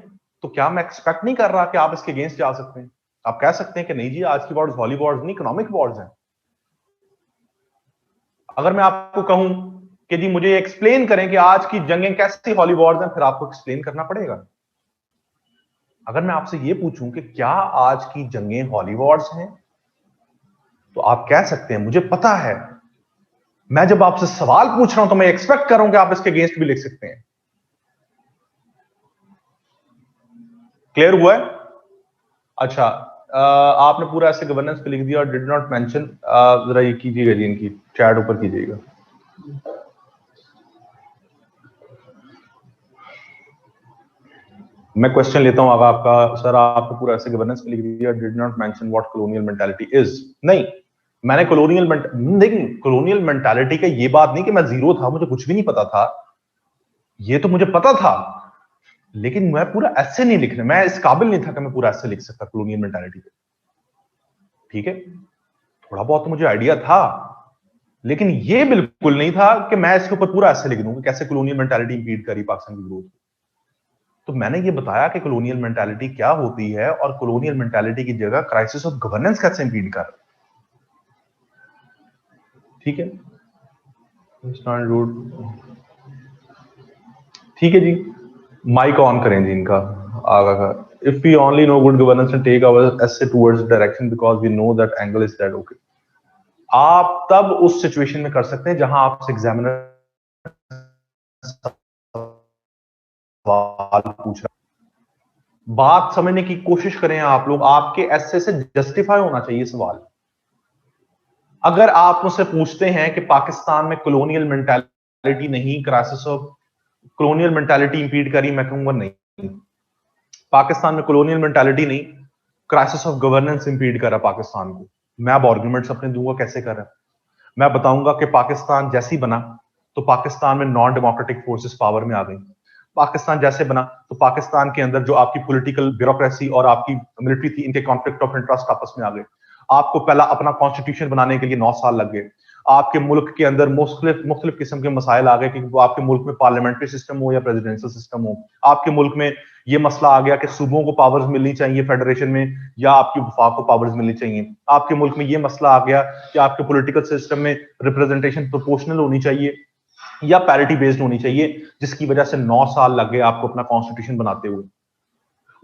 Speaker 1: तो क्या मैं एक्सपेक्ट नहीं कर रहा कि आप इसके अगेंस्ट जा सकते हैं? आप कह सकते हैं कि नहीं जी, आज की वॉर्स हॉली वॉर्स नहीं, इकोनॉमिक वॉर्स हैं। अगर मैं आपको कहूं कि जी मुझे एक्सप्लेन करें कि आज की जंगें कैसी हॉली वॉर्स हैं, फिर आपको एक्सप्लेन करना पड़ेगा। अगर मैं आपसे ये पूछूं कि क्या आज की जंगें हॉली वॉर्स हैं, तो आप कह सकते हैं मुझे पता है। मैं जब आपसे सवाल पूछ रहा हूं तो मैं एक्सपेक्ट कर रहा हूं कि आप इसके अगेंस्ट भी लिख सकते हैं। क्लियर हुआ है? अच्छा, आपने पूरा ऐसे गवर्नेंस पे लिख दिया और डिड नॉट मेंशन। जरा ये कीजिएगा जी, इनकी चैट ऊपर कीजिएगा। मैं क्वेश्चन लेता हूं अब आपका। सर आपने पूरा ऐसे गवर्नेंस पे लिख दिया, did not mention what colonial mentality is. नहीं, मैंने कॉलोनियल मेंटालिटी का ये बात नहीं कि मैं जीरो था, मुझे कुछ भी नहीं पता था, ये तो मुझे पता था, लेकिन मैं पूरा ऐसे नहीं लिखने, मैं इस काबिल नहीं था कि मैं पूरा ऐसे लिख सकता कॉलोनियल मेंटालिटी पे। ठीक है, थोड़ा बहुत तो मुझे आइडिया था, लेकिन ये बिल्कुल नहीं था कि मैं इसके ऊपर पूरा ऐसे लिख दूं कि कैसे कॉलोनियल मेंटालिटी इंपीड करी पाकिस्तान की ग्रोथ। तो मैंने ये बताया कि कॉलोनियल मेंटालिटी क्या होती है और कॉलोनियल मेंटालिटी की जगह क्राइसिस ऑफ गवर्नेंस कैसे इंपीड कर। ठीक है, ठीक है जी, माइक ऑन करें जी इनका आगा का। If we only know good governance and take our essay towards direction because we know that angle is that. Okay, आप तब उस सिचुएशन में कर सकते हैं जहां आपसे एग्जामिनर सवाल पूछ रहा। बात समझने की कोशिश करें आप लोग, आपके ऐसे से जस्टिफाई होना चाहिए सवाल। अगर आप मुझसे पूछते हैं कि पाकिस्तान में कॉलोनियल मेंटालिटी नहीं, क्राइसिस ऑफ कॉलोनियल मेंटालिटी इंपीड करी, मैं कहूंगा नहीं, पाकिस्तान में कॉलोनियल मेंटालिटी नहीं, क्राइसिस ऑफ गवर्नेंस इंपीड करा पाकिस्तान को। मैं अब आर्गुमेंट्स अपने दूंगा कैसे कर रहा है। मैं बताऊंगा कि पाकिस्तान जैसे ही बना तो पाकिस्तान में नॉन डेमोक्रेटिक फोर्सेस पावर में आ गई। पाकिस्तान जैसे बना तो पाकिस्तान के अंदर जो आपकी पॉलिटिकल ब्यूरोक्रेसी और आपकी मिलिट्री थी, इनके कॉन्फ्लिक्ट ऑफ इंटरेस्ट आपस में आ गए। आपको पहला अपना कॉन्स्टिट्यूशन बनाने के लिए 9 साल लग गए। आपके मुल्क के अंदर मुख्तलिफ किस्म के मसाइल आ गए कि आपके मुल्क में पार्लियामेंट्री सिस्टम हो या प्रेसिडेंशियल सिस्टम हो। आपके मुल्क में ये मसला आ गया कि सूबों को पावर्स मिलनी चाहिए फेडरेशन में या आपकी वफाक को पावर्स मिलनी चाहिए। आपके मुल्क में ये मसला आ गया कि आपके पॉलिटिकल सिस्टम में रिप्रेजेंटेशन प्रोपोर्शनल होनी चाहिए या पैरिटी बेस्ड होनी चाहिए, जिसकी वजह से 9 साल लग गए आपको अपना कॉन्स्टिट्यूशन बनाते हुए।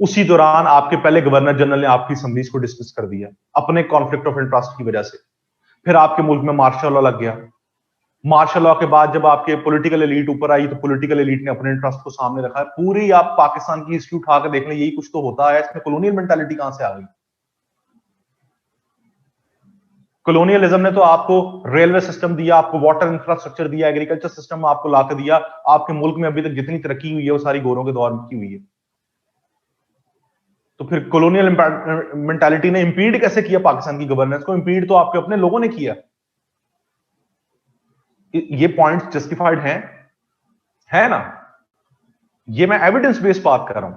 Speaker 1: उसी दौरान आपके पहले गवर्नर जनरल ने आपकी असेंबलीज को डिसमिस कर दिया अपने कॉन्फ्लिक्ट ऑफ इंटरेस्ट की वजह से। फिर आपके मुल्क में मार्शल लॉ लग गया, मार्शल लॉ के बाद जब आपके पॉलिटिकल एलीट ऊपर आई तो पॉलिटिकल एलीट ने अपने इंटरेस्ट को सामने रखा है। पूरी आप पाकिस्तान की हिस्ट्री उठा के देख लें, यही कुछ तो होता है। इसमें कॉलोनियल मेंटालिटी कहां से आ गई? कॉलोनियलिज्म ने तो आपको रेलवे सिस्टम दिया, आपको वाटर इंफ्रास्ट्रक्चर दिया, एग्रीकल्चर सिस्टम आपको लाकर दिया। आपके मुल्क में अभी तक जितनी तरक्की हुई है वो सारी गोरों के दौर में की हुई है। तो फिर कॉलोनियल मेंटालिटी ने इंपीड कैसे किया पाकिस्तान की गवर्नेंस को? इंपीड तो आपके अपने लोगों ने किया। ये पॉइंट जस्टिफाइड है ना? ये मैं एविडेंस बेस्ड बात कर रहा हूं।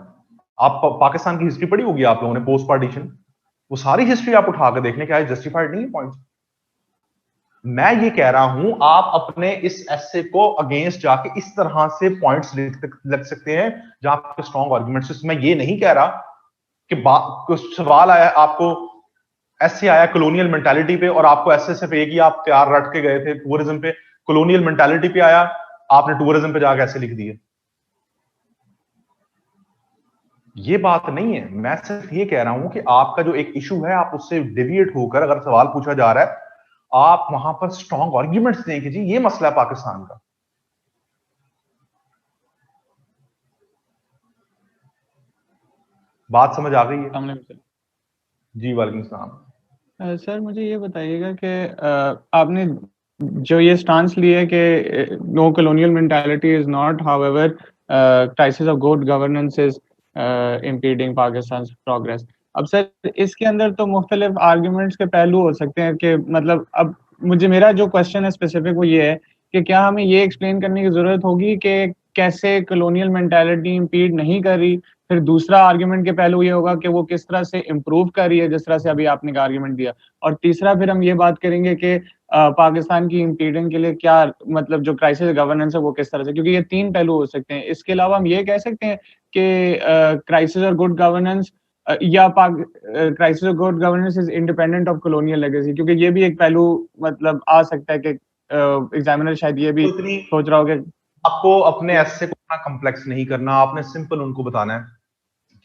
Speaker 1: आप पाकिस्तान की हिस्ट्री पढ़ी होगी आप लोगों ने, पोस्ट पार्टीशन, वो सारी हिस्ट्री आप उठा कर देखने क्या जस्टिफाइड नहीं है पॉइंट। मैं ये कह रहा हूं आप अपने इस एसे को अगेंस्ट जाके इस तरह से पॉइंट्स लग सकते हैं जहां आपके स्ट्रॉन्ग आर्गुमेंट्स। मैं ये नहीं कह रहा कि कुछ सवाल आया आपको, ऐसे आया कॉलोनियल मेंटालिटी पे और आपको ऐसे से पे कि आप तैयार रट के गए थे टूरिज्म पे, कॉलोनियल मेंटालिटी पे आया आपने टूरिज्म पे जाके ऐसे लिख दिए। ये बात नहीं है। मैं सिर्फ ये कह रहा हूं कि आपका जो एक इशू है आप उससे डिविएट होकर अगर सवाल पूछा जा रहा है आप वहां पर स्ट्रॉन्ग आर्ग्यूमेंट्स दें कि जी ये मसला है पाकिस्तान का। बात समझ आ गई है? जी वालेकुम सलाम।
Speaker 2: सर मुझे ये बताइएगा कि आपने जो ये स्टांस लिया है कि no colonial mentality is not, however crisis of good governance is impeding Pakistan progress. अब सर इसके अंदर तो मुख्तलिफ आर्ग्यूमेंट्स के पहलू हो सकते हैं कि मतलब अब मेरा जो क्वेश्चन है स्पेसिफिक वो ये है कि क्या हमें ये एक्सप्लेन करने की जरूरत होगी कि कैसे कॉलोनियल मेंटालिटी इम्पीड नहीं कर रही, फिर दूसरा आर्ग्यूमेंट के पहलू ये होगा कि वो किस तरह से इम्प्रूव कर रही है जिस तरह से अभी आपने का आर्ग्यूमेंट दिया, और तीसरा फिर हम ये बात करेंगे कि पाकिस्तान की इम्पीडिंग के लिए क्या मतलब जो क्राइसिस गवर्नेंस है वो किस तरह से, क्योंकि ये तीन पहलू हो सकते हैं। इसके अलावा हम ये कह सकते हैं कि क्राइसिस और गुड गवर्नेंस या क्राइसिस और good governance is independent of colonial legacy, क्योंकि ये भी एक पहलू मतलब आ सकता है कि एग्जामिनर शायद ये भी सोच रहा हो कि
Speaker 1: आपको अपने ऐसे को इतना कॉम्प्लेक्स नहीं करना, आपने सिंपल उनको बताना है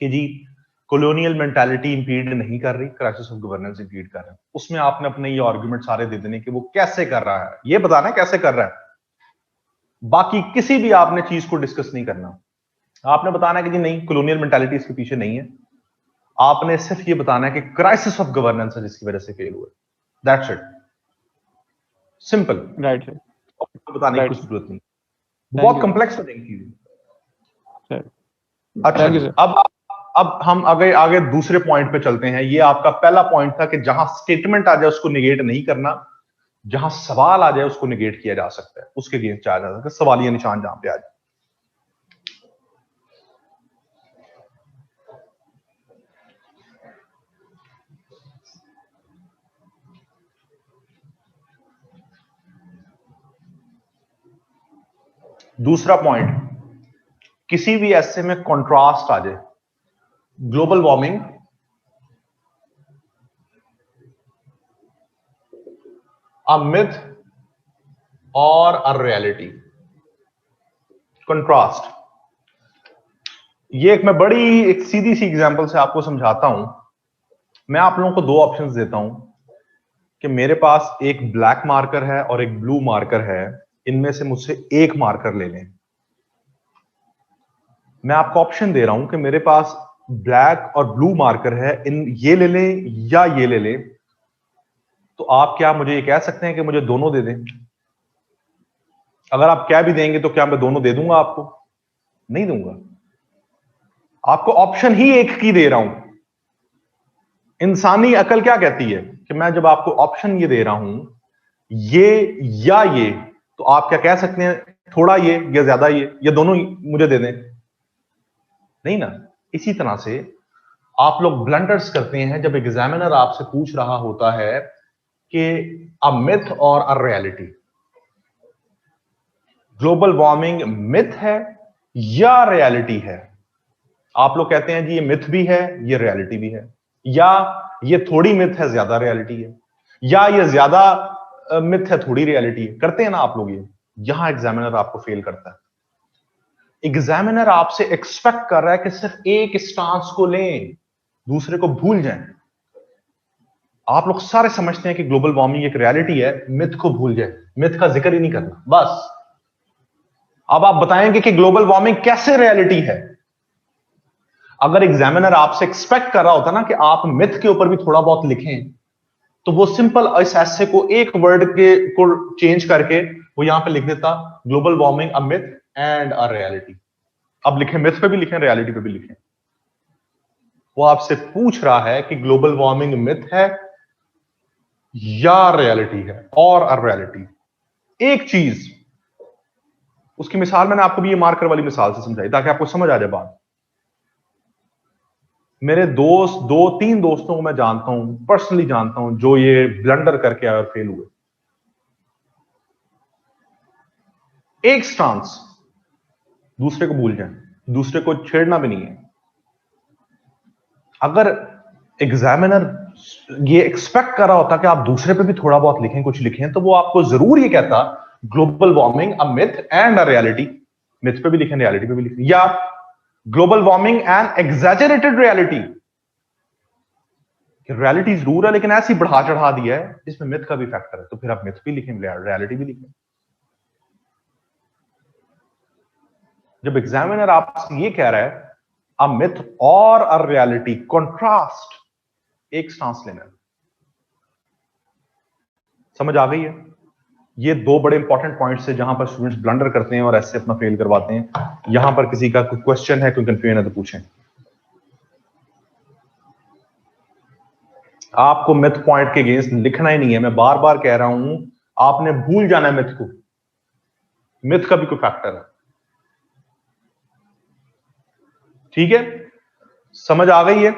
Speaker 1: कि जी कॉलोनियल मेंटालिटी इंपीड नहीं कर रही, क्राइसिस ऑफ गवर्नेंस इंपीड कर रहा है। उसमें आपने अपने ये आर्गुमेंट सारे दे देने कि वो कैसे कर रहा है, ये बताना है कैसे कर रहा है। बाकी किसी भी आपने चीज को डिस्कस नहीं करना। आपने बताना है कि जी नहीं कॉलोनियल मेंटालिटी इसके पीछे नहीं है, आपने सिर्फ ये बताना है कि क्राइसिस ऑफ गवर्नेंस है जिसकी वजह से फेल हुए। That's it, simple.
Speaker 2: Right sir,
Speaker 1: बताने की कुछ जरूरत नहीं, बहुत कॉम्प्लेक्स हो जाएगी चीजें। अच्छा जी, अब हम आगे दूसरे पॉइंट पे चलते हैं। ये आपका पहला पॉइंट था कि जहां स्टेटमेंट आ जाए उसको निगेट नहीं करना, जहां सवाल आ जाए उसको निगेट किया जा सकता है, उसके अगेंस्ट जा सकता है, सवालिया निशान जहां पे आ जाए। दूसरा पॉइंट, किसी भी ऐसे में कंट्रास्ट आ जाए, ग्लोबल वार्मिंग अ मिथ और अ रियलिटी, कंट्रास्ट। ये मैं बड़ी एक सीधी सी एग्जांपल से आपको समझाता हूं। मैं आप लोगों को दो ऑप्शंस देता हूं कि मेरे पास एक ब्लैक मार्कर है और एक ब्लू मार्कर है, इनमें से मुझसे एक मार्कर ले लें। मैं आपको ऑप्शन दे रहा हूं कि मेरे पास ब्लैक और ब्लू मार्कर है, इन ये ले लें या ये ले लें, तो आप क्या मुझे ये कह सकते हैं कि मुझे दोनों दे दें? अगर आप क्या भी देंगे तो क्या मैं दोनों दे दूंगा आपको? नहीं दूंगा। आपको ऑप्शन ही एक की दे रहा हूं। इंसानी अकल क्या कहती है कि मैं जब आपको ऑप्शन ये दे रहा हूं ये या ये, तो आप क्या कह सकते हैं थोड़ा ये या ज्यादा ये या दोनों मुझे दे दें? नहीं ना। इसी तरह से आप लोग ब्लंडर्स करते हैं जब एग्जामिनर आपसे पूछ रहा होता है कि अ मिथ और a reality, global warming myth है या रियलिटी है। आप लोग कहते हैं जी ये मिथ भी है ये रियलिटी भी है, या ये थोड़ी मिथ है ज्यादा रियलिटी है, या ये ज्यादा मिथ है थोड़ी रियलिटी है। करते हैं ना आप लोग ये। यहां एग्जामिनर आपको फेल करता है। एग्जामिनर आपसे एक्सपेक्ट कर रहा है कि सिर्फ एक स्टांस को लें, दूसरे को भूल जाएं। आप लोग सारे समझते हैं कि ग्लोबल वार्मिंग एक रियलिटी है, मिथ को भूल जाए, मिथ का जिक्र ही नहीं करना बस। अब आप बताएंगे कि ग्लोबल वार्मिंग कैसे रियलिटी है। अगर एग्जामिनर आपसे एक्सपेक्ट कर रहा होता ना कि आप मिथ के ऊपर भी थोड़ा बहुत लिखें, तो वो सिंपल इस ऐसे को एक वर्ड के को चेंज करके वो यहां पे लिख देता, global warming a myth and a reality. अब लिखें, मिथ पे भी लिखें, रियलिटी पे भी लिखें। वो आपसे पूछ रहा है कि ग्लोबल वार्मिंग मिथ है या रियलिटी है, और अ रियलिटी। एक चीज, उसकी मिसाल मैंने आपको भी ये मार्कर वाली मिसाल से समझाई ताकि आपको समझ आ जाए बात। मेरे दोस्त, 2-3 दोस्तों को मैं जानता हूं, पर्सनली जानता हूं, जो ये ब्लंडर करके आए और फेल हुए। एक स्टांस, दूसरे को भूल जाए, दूसरे को छेड़ना भी नहीं है। अगर एग्जामिनर ये एक्सपेक्ट कर रहा होता कि आप दूसरे पे भी थोड़ा बहुत लिखें, कुछ लिखें, तो वो आपको जरूर ये कहता, global warming a myth and a reality. Myth पे भी लिखें, रियलिटी पे भी लिखें, या global warming and exaggerated reality. Reality जरूर है लेकिन ऐसी बढ़ा चढ़ा दिया है जिसमें मिथ का भी फैक्टर है, तो फिर आप मिथ भी लिखें, रियलिटी भी लिखें। जब एग्जामिनर आपसे ये कह रहा है अ मिथ और अ रियलिटी, कंट्रास्ट, एक स्टांस लेना है। समझ आ गई है? ये दो बड़े इंपॉर्टेंट पॉइंट्स है जहां पर स्टूडेंट्स ब्लंडर करते हैं और ऐसे अपना फेल करवाते हैं। यहां पर किसी का कोई क्वेश्चन है, कोई कंफ्यूजन है तो पूछें। आपको मिथ पॉइंट के अगेंस्ट लिखना ही नहीं है, मैं बार बार कह रहा हूं, आपने भूल जाना है मिथ को। मिथ का भी कोई फैक्टर है, ठीक है? समझ आ गई है?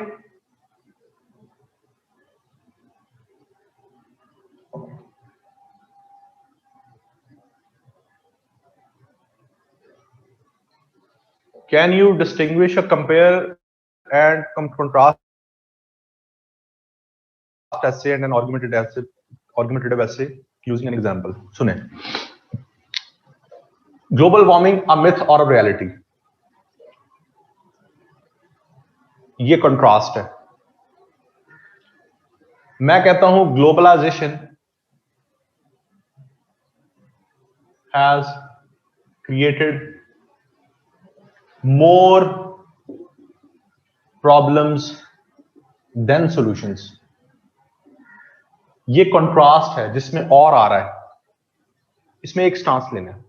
Speaker 1: Can you distinguish a compare and contrast essay and an argumentative essay using an example? सुने, ग्लोबल वार्मिंग अ मिथ और अ रियलिटी, ये कंट्रास्ट है। मैं कहता हूं globalisation has created more problems than solutions. ये कंट्रास्ट है जिसमें और आ रहा है, इसमें एक स्टांस लेना है।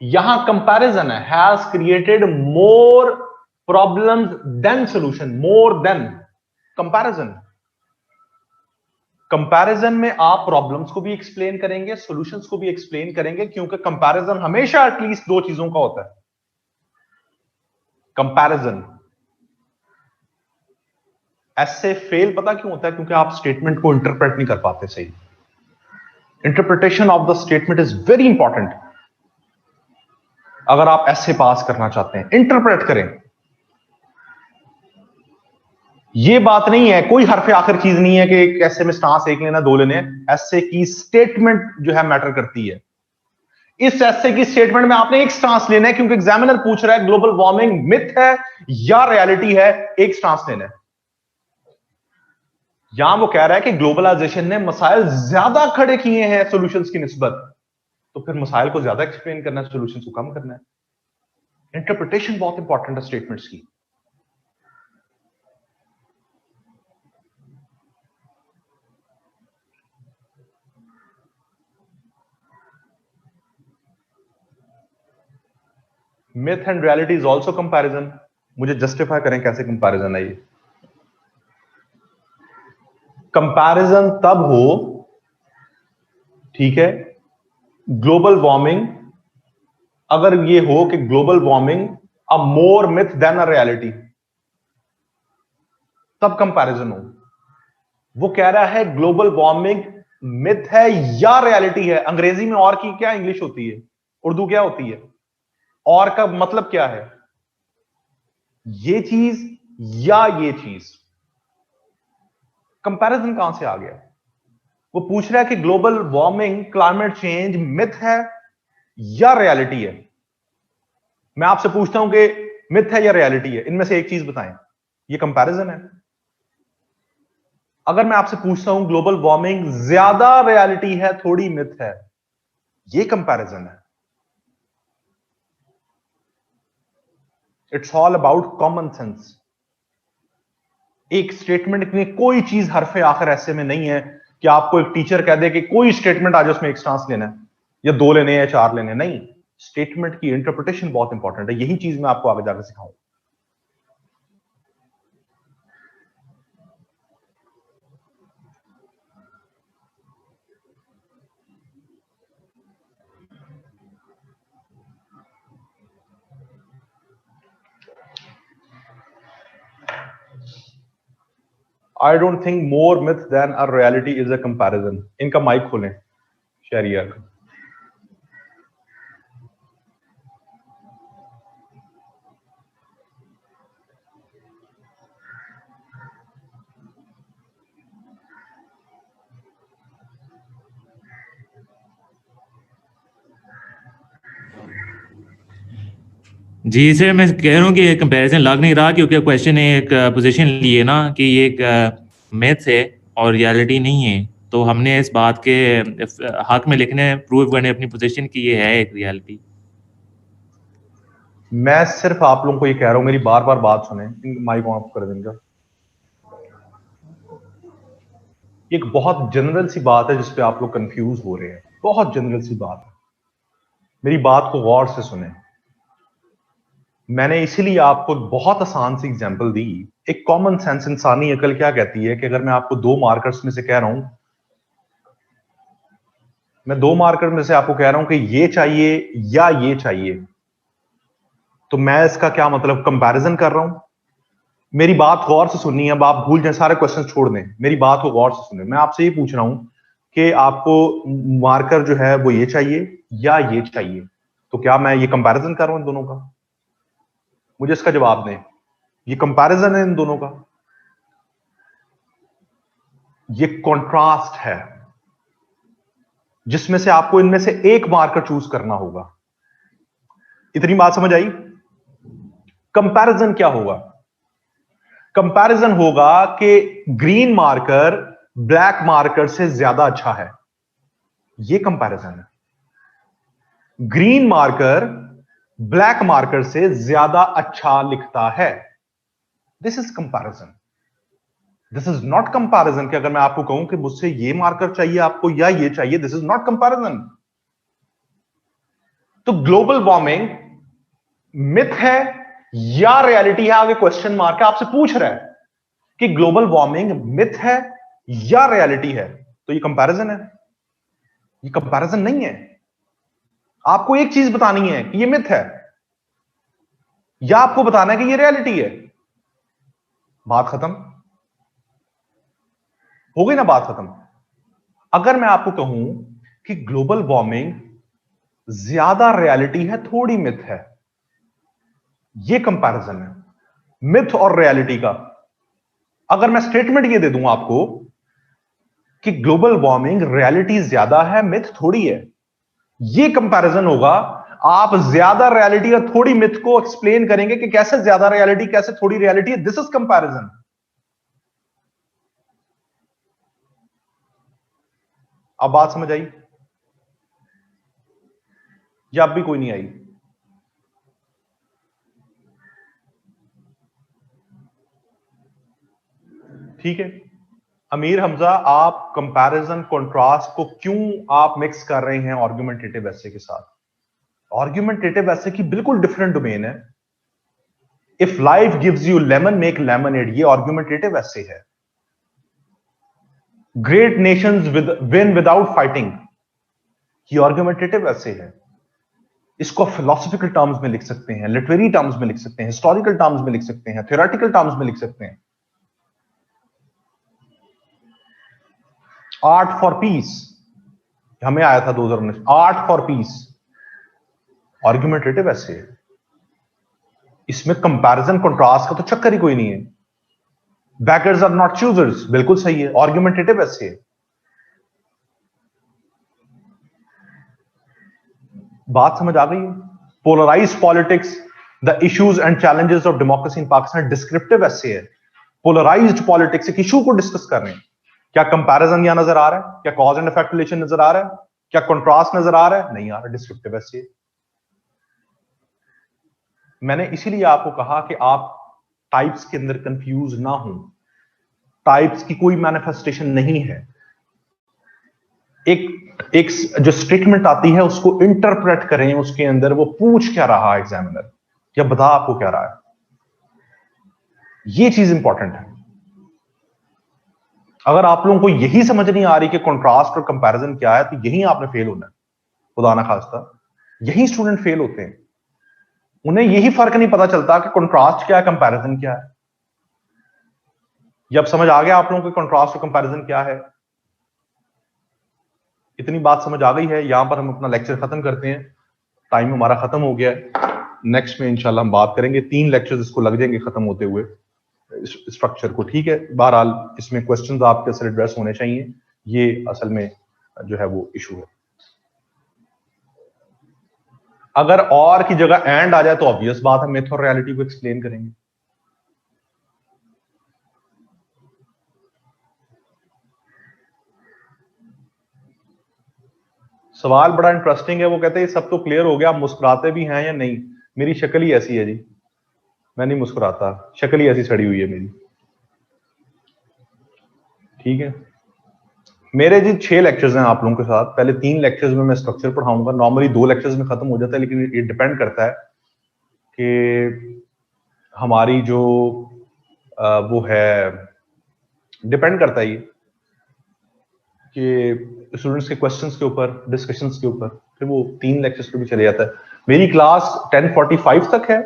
Speaker 1: यहां कंपैरिजन है, has created more problems than solution, more than comparison. Comparison में आप प्रॉब्लम्स को भी एक्सप्लेन करेंगे, सॉल्यूशंस को भी एक्सप्लेन करेंगे, क्योंकि कंपैरिजन हमेशा एटलीस्ट दो चीजों का होता है। कंपैरिजन ऐसे फेल पता क्यों होता है? क्योंकि आप स्टेटमेंट को इंटरप्रेट नहीं कर पाते सही। Interpretation of the statement is very important. अगर आप ऐसे पास करना चाहते हैं, इंटरप्रेट करें। ये बात नहीं है, कोई हरफ आखिर चीज नहीं है कि ऐसे में स्टांस एक लेना, दो लेने। ऐसे की स्टेटमेंट जो है मैटर करती है। इस ऐसे की स्टेटमेंट में आपने एक स्टांस लेना है, क्योंकि एग्जामिनर पूछ रहा है ग्लोबल वार्मिंग मिथ है या रियलिटी है, एक स्टांस लेना है। यहां वो कह रहा है कि ग्लोबलाइजेशन ने मसाइल ज्यादा खड़े किए हैं सॉल्यूशंस की निस्बत, तो फिर मसाइल को ज्यादा एक्सप्लेन करना है, सॉल्यूशंस को कम करना है। इंटरप्रिटेशन बहुत इंपॉर्टेंट है स्टेटमेंट्स की। Myth and reality is also comparison. मुझे जस्टिफाई करें कैसे कंपैरिजन है ये। कंपैरिजन तब हो, ठीक है, ग्लोबल वार्मिंग, अगर ये हो कि global warming a more myth than a reality, तब कंपैरिजन हो। वो कह रहा है ग्लोबल वार्मिंग मिथ है या रियलिटी है। अंग्रेजी में और की क्या इंग्लिश होती है, उर्दू क्या होती है? और का मतलब क्या है? ये चीज या ये चीज। कंपैरिजन कहां से आ गया? वो पूछ रहा है कि global warming, climate change myth है या रियलिटी है। मैं आपसे पूछता हूं कि मिथ है या रियलिटी है, इनमें से एक चीज बताएं। ये कंपैरिजन है। अगर मैं आपसे पूछता हूं ग्लोबल वार्मिंग ज्यादा रियलिटी है थोड़ी मिथ है, ये कंपैरिजन है। It's all about common sense. एक स्टेटमेंट में कोई चीज हरफे आखिर ऐसे में नहीं है कि आपको एक टीचर कह दे कि कोई स्टेटमेंट आज उसमें एक स्टांस लेना है या 2 लेने हैं या 4 लेने हैं। नहीं, स्टेटमेंट की इंटरप्रिटेशन बहुत इंपॉर्टेंट है। यही चीज मैं आपको आगे जाकर सिखाऊंगा। I don't think more myth than a reality is a comparison. इनका माइक खोलें शहरियार।
Speaker 5: जी सर, मैं कह रहा हूँ कि कंपैरिजन लग नहीं रहा, क्योंकि क्वेश्चन ने एक पोजीशन ली है ना कि ये एक मैथ है और रियलिटी नहीं है, तो हमने इस बात के हक में लिखने प्रूव करने अपनी पोजीशन कि ये है एक रियलिटी।
Speaker 1: मैं सिर्फ आप लोगों को ये कह रहा हूं, मेरी बार बार बात सुने, माइक ऑफ कर देंगे। एक बहुत जनरल सी बात है जिसपे आप लोग कंफ्यूज हो रहे हैं, बहुत जनरल सी बात है। मेरी बात को गौर से सुने। मैंने इसीलिए आपको बहुत आसान सी एग्जांपल दी। एक कॉमन सेंस इंसानी अकल क्या कहती है कि अगर मैं आपको 2 मार्कर्स में से कह रहा हूं, मैं 2 मार्कर में से आपको कह रहा हूं कि ये चाहिए या ये चाहिए, तो मैं इसका क्या मतलब कंपैरिजन कर रहा हूं? मेरी बात गौर से सुननी है। अब आप भूल जाए, सारे क्वेश्चन छोड़ दें, मेरी बात को गौर से सुने। मैं आपसे ये पूछ रहा हूं कि आपको मार्कर जो है वो ये चाहिए या ये चाहिए, तो क्या मैं ये कंपैरिजन कर रहा हूं इन दोनों का? मुझे इसका जवाब दें। ये कंपैरिजन है इन दोनों का? ये कॉन्ट्रास्ट है, जिसमें से आपको इनमें से एक मार्कर चूज करना होगा। इतनी बात समझ आई? कंपैरिजन क्या होगा? कंपैरिजन होगा कि ग्रीन मार्कर ब्लैक मार्कर से ज्यादा अच्छा है। यह कंपैरिजन है। ग्रीन मार्कर ब्लैक मार्कर से ज्यादा अच्छा लिखता है। This is comparison. This is not comparison कि अगर मैं आपको कहूं कि मुझसे ये मार्कर चाहिए आपको या ये चाहिए, दिस इज नॉट कंपैरिजन। तो ग्लोबल वार्मिंग मिथ है या रियलिटी है? आगे क्वेश्चन मार्क है, आपसे पूछ रहा है कि ग्लोबल वार्मिंग मिथ है या रियलिटी है, तो ये कंपैरिजन है। ये कंपैरिजन नहीं है। आपको एक चीज बतानी है कि ये मिथ है, या आपको बताना है कि ये रियलिटी है। बात खत्म हो गई ना? बात खत्म। अगर मैं आपको कहूं कि ग्लोबल वार्मिंग ज्यादा रियलिटी है थोड़ी मिथ है, ये कंपैरिजन है मिथ और रियलिटी का। अगर मैं स्टेटमेंट ये दे दूं आपको कि ग्लोबल वार्मिंग रियलिटी ज्यादा है मिथ थोड़ी है, ये कंपैरिजन होगा। आप ज्यादा रियलिटी और थोड़ी मिथ को एक्सप्लेन करेंगे कि कैसे ज्यादा रियलिटी कैसे थोड़ी रियलिटी है। This is comparison. अब बात समझ आई या अब भी कोई नहीं आई? ठीक है अमीर हमजा, आप कंपैरिजन कंट्रास्ट को क्यों आप मिक्स कर रहे हैं आर्गुमेंटेटिव एसे के साथ? आर्गुमेंटेटिव एसे की बिल्कुल डिफरेंट डोमेन है। If life gives you lemon make lemonade, ये आर्गुमेंटेटिव एसे है। Great Nations win without fighting, ये आर्गुमेंटेटिव एसे है। इसको फिलोसॉफिकल टर्म्स में लिख सकते हैं, लिटरेरी टर्म्स में लिख सकते हैं, हिस्टोरिकल टर्म्स में लिख सकते हैं, थ्योरेटिकल टर्म्स में लिख सकते हैं। आर्ट फॉर पीस हमें आया था 2019, आर्ट फॉर पीस आर्गुमेंटेटिव ऐसे है। इसमें कंपैरिजन कंट्रास्ट का तो चक्कर ही कोई नहीं है। बैकर्स आर नॉट चूजर्स, बिल्कुल सही है, आर्गुमेंटेटिव ऐसे है। बात समझ आ गई है? Polarised politics, the issues and challenges of democracy in Pakistan, descriptive essay है। पोलराइज्ड पॉलिटिक्स, एक इशू को डिस्कस कर रहे हैं। क्या कंपैरिजन यहां नजर आ रहा है? क्या कॉज एंड इफेक्ट रिलेशन नजर आ रहा है? क्या कंट्रास्ट नजर आ रहा है? नहीं आ रहा। डिस्क्रिप्टिव ऐसे मैंने इसीलिए आपको कहा कि आप टाइप्स के अंदर कंफ्यूज ना हो। टाइप्स की कोई मैनिफेस्टेशन नहीं है। एक जो स्टेटमेंट आती है उसको इंटरप्रेट करें, उसके अंदर वो पूछ क्या रहा है एग्जामिनर, या बता आपको क्या रहा है। ये चीज इंपॉर्टेंट है। अगर आप लोगों को यही समझ नहीं आ रही कि कंट्रास्ट और कंपैरिजन क्या है, तो यही आपने फेल होना है, खुदा ना खास्ता। यही स्टूडेंट फेल होते हैं। उन्हें यही फर्क नहीं पता चलता कि कंट्रास्ट क्या है, कंपैरिजन क्या है। जब समझ आ गया आप लोगों को कंट्रास्ट और कंपैरिजन क्या है, इतनी बात समझ आ गई है, यहां पर हम अपना लेक्चर खत्म करते हैं। टाइम हमारा खत्म हो गया है। नेक्स्ट में इंशाल्लाह हम बात करेंगे। 3 लेक्चर्स इसको लग जाएंगे खत्म होते हुए, स्ट्रक्चर को। ठीक है, बहरहाल इसमें क्वेश्चंस आपके सर एड्रेस होने चाहिए। ये असल में जो है वो इशू है। अगर और की जगह एंड आ जाए तो ऑब्वियस बात है मिथ और रियलिटी को एक्सप्लेन करेंगे। सवाल बड़ा इंटरेस्टिंग है। वो कहते हैं सब तो क्लियर हो गया, आप मुस्कुराते भी हैं या नहीं? मेरी शक्ल ही ऐसी है जी, मैं नहीं मुस्कुराता, शक्ल ही ऐसी सड़ी हुई है मेरी। ठीक है, मेरे जी 6 लेक्चर्स हैं आप लोगों के साथ। पहले 3 लेक्चर्स में मैं स्ट्रक्चर पढ़ाऊंगा। नॉर्मली 2 लेक्चर्स में खत्म हो जाता है, लेकिन ये डिपेंड करता है कि हमारी जो वो है, डिपेंड करता है ये कि स्टूडेंट्स के क्वेश्चंस के ऊपर, डिस्कशंस के ऊपर, फिर वो 3 लेक्चर्स पे भी चले जाता है। मेरी क्लास 10:45 तक है।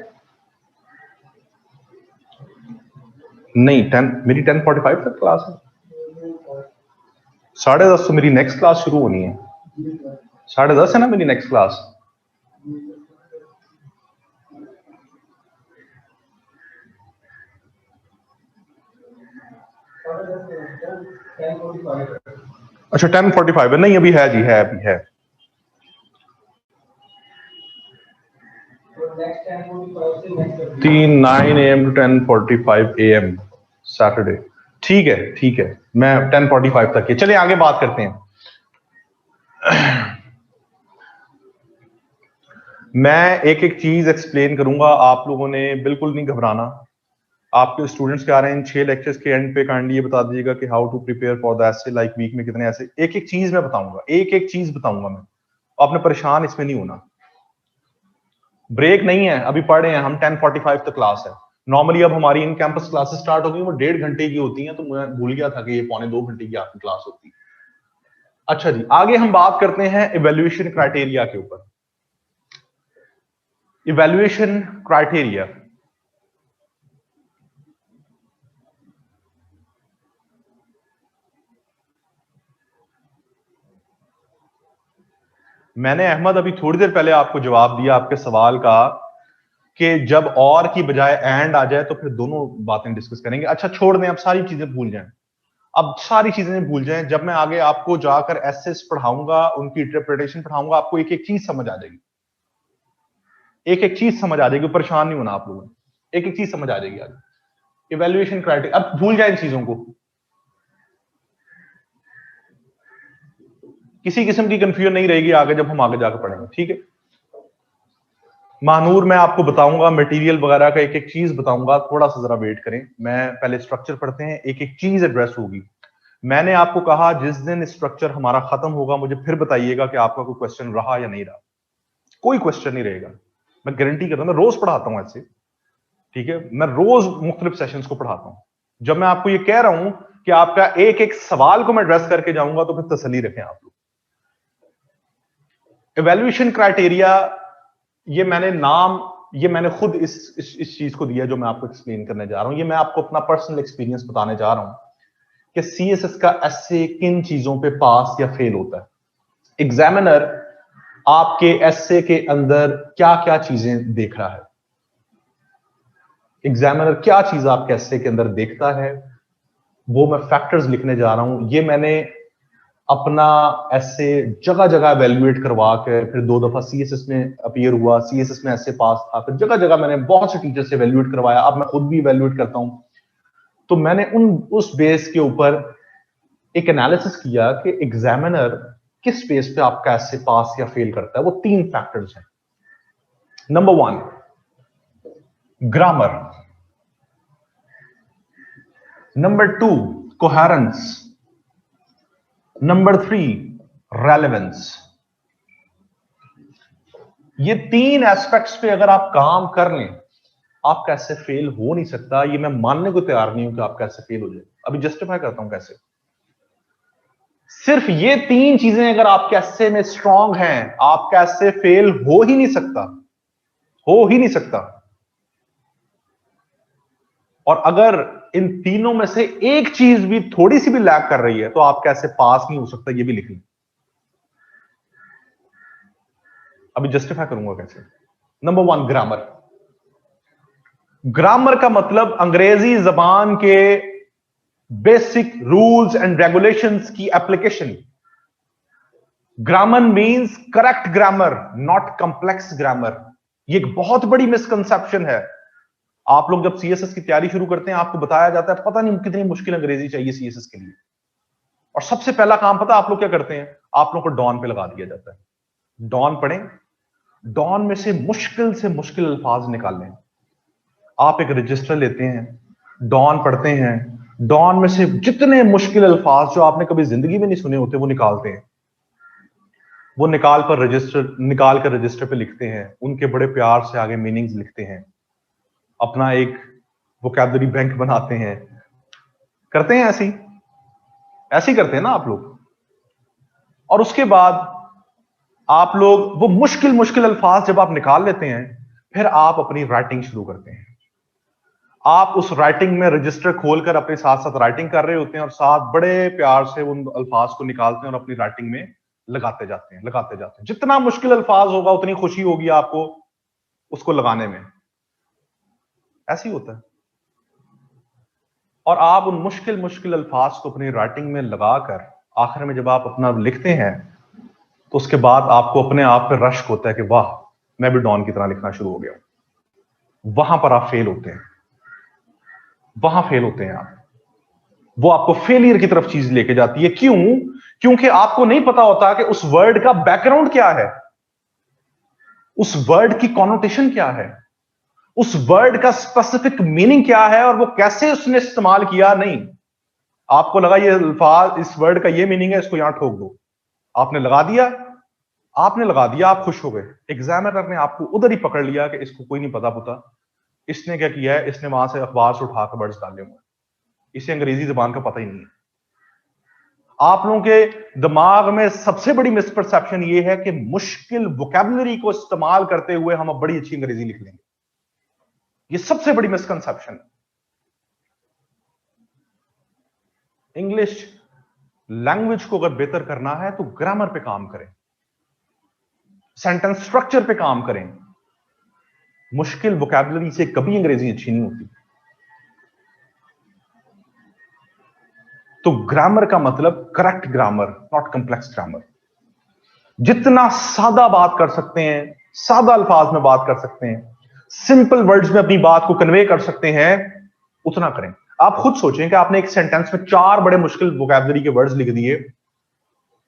Speaker 1: नहीं, मेरी 10:45 तक क्लास है। 10:30 से मेरी नेक्स्ट क्लास शुरू होनी है। 10:30 है ना मेरी नेक्स्ट क्लास। अच्छा 10:45 है। नहीं अभी है जी, है अभी है। तीन 9 AM to 10:45 AM सैटरडे। ठीक है, ठीक है, मैं 10:45 तक है। चलिए आगे बात करते हैं। मैं एक एक चीज एक्सप्लेन करूंगा, आप लोगों ने बिल्कुल नहीं घबराना। आपके स्टूडेंट्स के आ रहे हैं 6 लेक्चर्स के एंड पे काइंडली ये बता दीजिएगा कि how to prepare for the essay, like week में कितने ऐसे। एक एक चीज मैं बताऊंगा, एक एक चीज बताऊंगा मैं। आपने परेशान इसमें नहीं होना। ब्रेक नहीं है, अभी पढ़ रहे हैं हम। 10:45 तक क्लास है। नॉर्मली अब हमारी इन कैंपस क्लासेस स्टार्ट हो गई, वो 1.5 घंटे की होती हैं, तो मैं भूल गया था कि ये 1.25 घंटे की आपकी क्लास होती है। अच्छा जी, आगे हम बात करते हैं इवैल्यूएशन क्राइटेरिया के ऊपर। इवैल्यूएशन क्राइटेरिया, मैंने अहमद अभी थोड़ी देर पहले आपको जवाब दिया आपके सवाल का कि जब और की बजाय एंड आ जाए तो फिर दोनों बातें डिस्कस करेंगे। अच्छा छोड़ दें, अब सारी चीजें भूल जाएं, अब सारी चीजें भूल जाएं। जब मैं आगे आपको जाकर एसेस पढ़ाऊंगा, उनकी इंटरप्रिटेशन पढ़ाऊंगा, आपको एक एक चीज समझ आ जाएगी। एक एक चीज समझ आ जाएगी, परेशान नहीं होना आप लोगों ने, एक एक चीज समझ आ जाएगी आगे। इवैल्यूएशन क्राइटेरिया, अब भूल जाए इन चीजों को, किसी किस्म की कंफ्यूजन नहीं रहेगी आगे जब हम आगे जाकर पढ़ेंगे। ठीक है, महानूर मैं आपको बताऊंगा मटेरियल वगैरह का, एक एक चीज बताऊंगा, थोड़ा सा जरा वेट करें। मैं पहले स्ट्रक्चर पढ़ते हैं, एक एक चीज एड्रेस होगी। मैंने आपको कहा जिस दिन स्ट्रक्चर हमारा खत्म होगा मुझे फिर बताइएगा कि आपका कोई क्वेश्चन रहा या नहीं रहा। कोई क्वेश्चन नहीं रहेगा, मैं गारंटी करता हूं। मैं रोज पढ़ाता हूं ऐसे, ठीक है, मैं रोज मुख्तलिफ सेशंस को पढ़ाता हूं। जब मैं आपको ये कह रहा हूं कि आपका एक एक सवाल को मैं एड्रेस करके जाऊंगा, तो फिर तसल्ली रखें आप लोग। इवैल्यूएशन क्राइटेरिया, ये मैंने नाम, ये मैंने खुद इस चीज को दिया जो मैं आपको एक्सप्लेन करने जा रहा हूं। ये मैं आपको अपना पर्सनल एक्सपीरियंस बताने जा रहा हूं कि सीएसएस का एसए किन चीजों पे पास या फेल होता है। एग्जामिनर आपके एसए के अंदर क्या क्या चीजें देख रहा है, एग्जामिनर क्या चीज आपके एसए के अंदर देखता है, वो मैं फैक्टर्स लिखने जा रहा हूं। ये मैंने अपना ऐसे जगह जगह एवेल्युएट करवा के, फिर 2 दफा सीएसएस में अपीयर हुआ, सीएसएस में ऐसे पास था, फिर जगह जगह मैंने बहुत से टीचर से एवेल्युएट करवाया। अब मैं खुद भी एवेल्युएट करता हूं, तो मैंने उस बेस के ऊपर एक एनालिसिस किया कि एग्जामिनर किस बेस पे आपका ऐसे पास या फेल करता है। वो 3 फैक्टर्स हैं। Number 1 grammar, number 2 coherence, number 3 relevance. ये 3 एस्पेक्ट्स पे अगर आप काम कर लें, आपका ऐसे फेल हो नहीं सकता। ये मैं मानने को तैयार नहीं हूं कि आपका ऐसे फेल हो जाए। अभी जस्टिफाई करता हूं कैसे। सिर्फ ये 3 चीजें अगर आपके ऐसे में स्ट्रांग हैं, आपका ऐसे फेल हो ही नहीं सकता, हो ही नहीं सकता। और अगर इन तीनों में से एक चीज भी थोड़ी सी भी लैग कर रही है तो आपका ऐसे पास नहीं हो सकता। ये भी लिख लें। अभी जस्टिफाई करूंगा कैसे। Number 1 grammar. ग्रामर का मतलब अंग्रेजी जबान के बेसिक रूल्स एंड रेगुलेशंस की application. Grammar means correct grammar, not complex grammar. ये एक बहुत बड़ी मिसकंसेप्शन है। आप लोग जब सीएसएस की तैयारी शुरू करते हैं, आपको बताया जाता है पता नहीं कितनी मुश्किल अंग्रेजी चाहिए सीएसएस के लिए, और सबसे पहला काम पता आप लोग क्या करते हैं, आप लोग को डॉन पे लगा दिया जाता है। डॉन पढ़ें, डॉन में से मुश्किल अल्फाज निकाल लें। आप एक रजिस्टर लेते हैं, डॉन पढ़ते हैं, डॉन में से जितने मुश्किल अल्फाज जो आपने कभी जिंदगी में नहीं सुने होते वो निकालते हैं। वो निकाल कर रजिस्टर पे लिखते हैं, उनके बड़े प्यार से आगे मीनिंग्स लिखते हैं, अपना एक वोकैबुलरी बैंक बनाते हैं। करते हैं ऐसी करते हैं ना आप लोग। और उसके बाद आप लोग वो मुश्किल अल्फाज जब आप निकाल लेते हैं, फिर आप अपनी राइटिंग शुरू करते हैं। आप उस राइटिंग में रजिस्टर खोलकर अपने साथ साथ राइटिंग कर रहे होते हैं और साथ बड़े प्यार से उन अल्फाज को निकालते हैं और अपनी राइटिंग में लगाते जाते हैं। जितना मुश्किल अल्फाज होगा उतनी खुशी होगी आपको उसको लगाने में। ऐसे ही होता है। और आप उन मुश्किल अल्फाज को अपनी राइटिंग में लगाकर आखिर में जब आप अपना लिखते हैं तो उसके बाद आपको अपने आप पे रश्क होता है कि वाह, मैं भी डॉन की तरह लिखना शुरू हो गया हूं। वहां पर आप फेल होते हैं, आप। वो आपको फेलियर की तरफ चीज लेके जाती है। क्यों? क्योंकि आपको नहीं पता होता कि उस वर्ड का बैकग्राउंड क्या है, उस वर्ड की कॉनोटेशन क्या है, उस वर्ड का स्पेसिफिक मीनिंग क्या है और वो कैसे उसने इस्तेमाल किया। नहीं, आपको लगा ये अल्फाज, इस वर्ड का ये मीनिंग है, इसको यहां ठोक दो। आपने लगा दिया, आप खुश हो गए। एग्जामिनर ने आपको उधर ही पकड़ लिया कि इसको कोई नहीं पता पुता, इसने क्या किया है, इसने वहां से अखबार से उठाकर वर्ड्स डाले हुए, इसे अंग्रेजी जबान का पता ही नहीं है। आप लोगों के दिमाग में सबसे बड़ी मिसपरसेप्शन ये है कि मुश्किल वोकैबुलरी को इस्तेमाल करते हुए हम अब बड़ी अच्छी अंग्रेजी लिख लेंगे। ये सबसे बड़ी मिसकंसेप्शन है। इंग्लिश लैंग्वेज को अगर बेहतर करना है तो ग्रामर पे काम करें, सेंटेंस स्ट्रक्चर पे काम करें। मुश्किल वोकैबुलरी से कभी अंग्रेजी अच्छी नहीं होती। तो ग्रामर का मतलब correct grammar, not complex grammar. जितना सादा बात कर सकते हैं, सादा अल्फाज में बात कर सकते हैं, सिंपल वर्ड्स में अपनी बात को कन्वे कर सकते हैं, उतना करें। आप खुद सोचें कि आपने एक सेंटेंस में 4 बड़े मुश्किल वोकैबुलरी के वर्ड्स लिख दिए।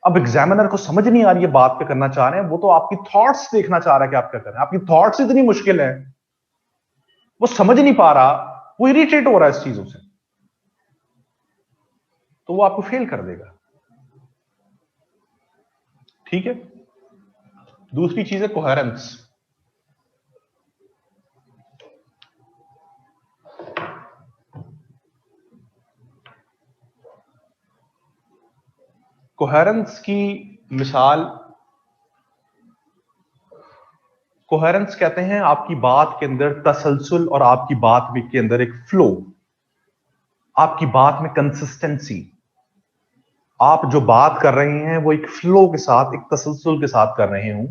Speaker 1: अब एग्जामिनर को समझ नहीं आ रही है बात क्या करना चाह रहे हैं, वो तो आपकी थॉट्स देखना चाह रहा है कि आप क्या कर रहे हैं। आपकी थॉट्स इतनी मुश्किल है, वो समझ नहीं पा रहा, वो इरिटेट हो रहा है इस चीजों से, तो वो आपको फेल कर देगा। ठीक है। दूसरी चीज है कोहेरेंस। कोहेरेंस की मिसाल, कोहेरेंस कहते हैं आपकी बात के अंदर तसलसल और आपकी बात के अंदर एक फ्लो, आपकी बात में कंसिस्टेंसी। आप जो बात कर रहे हैं वो एक फ्लो के साथ, एक तसलसल के साथ कर रहे हूं।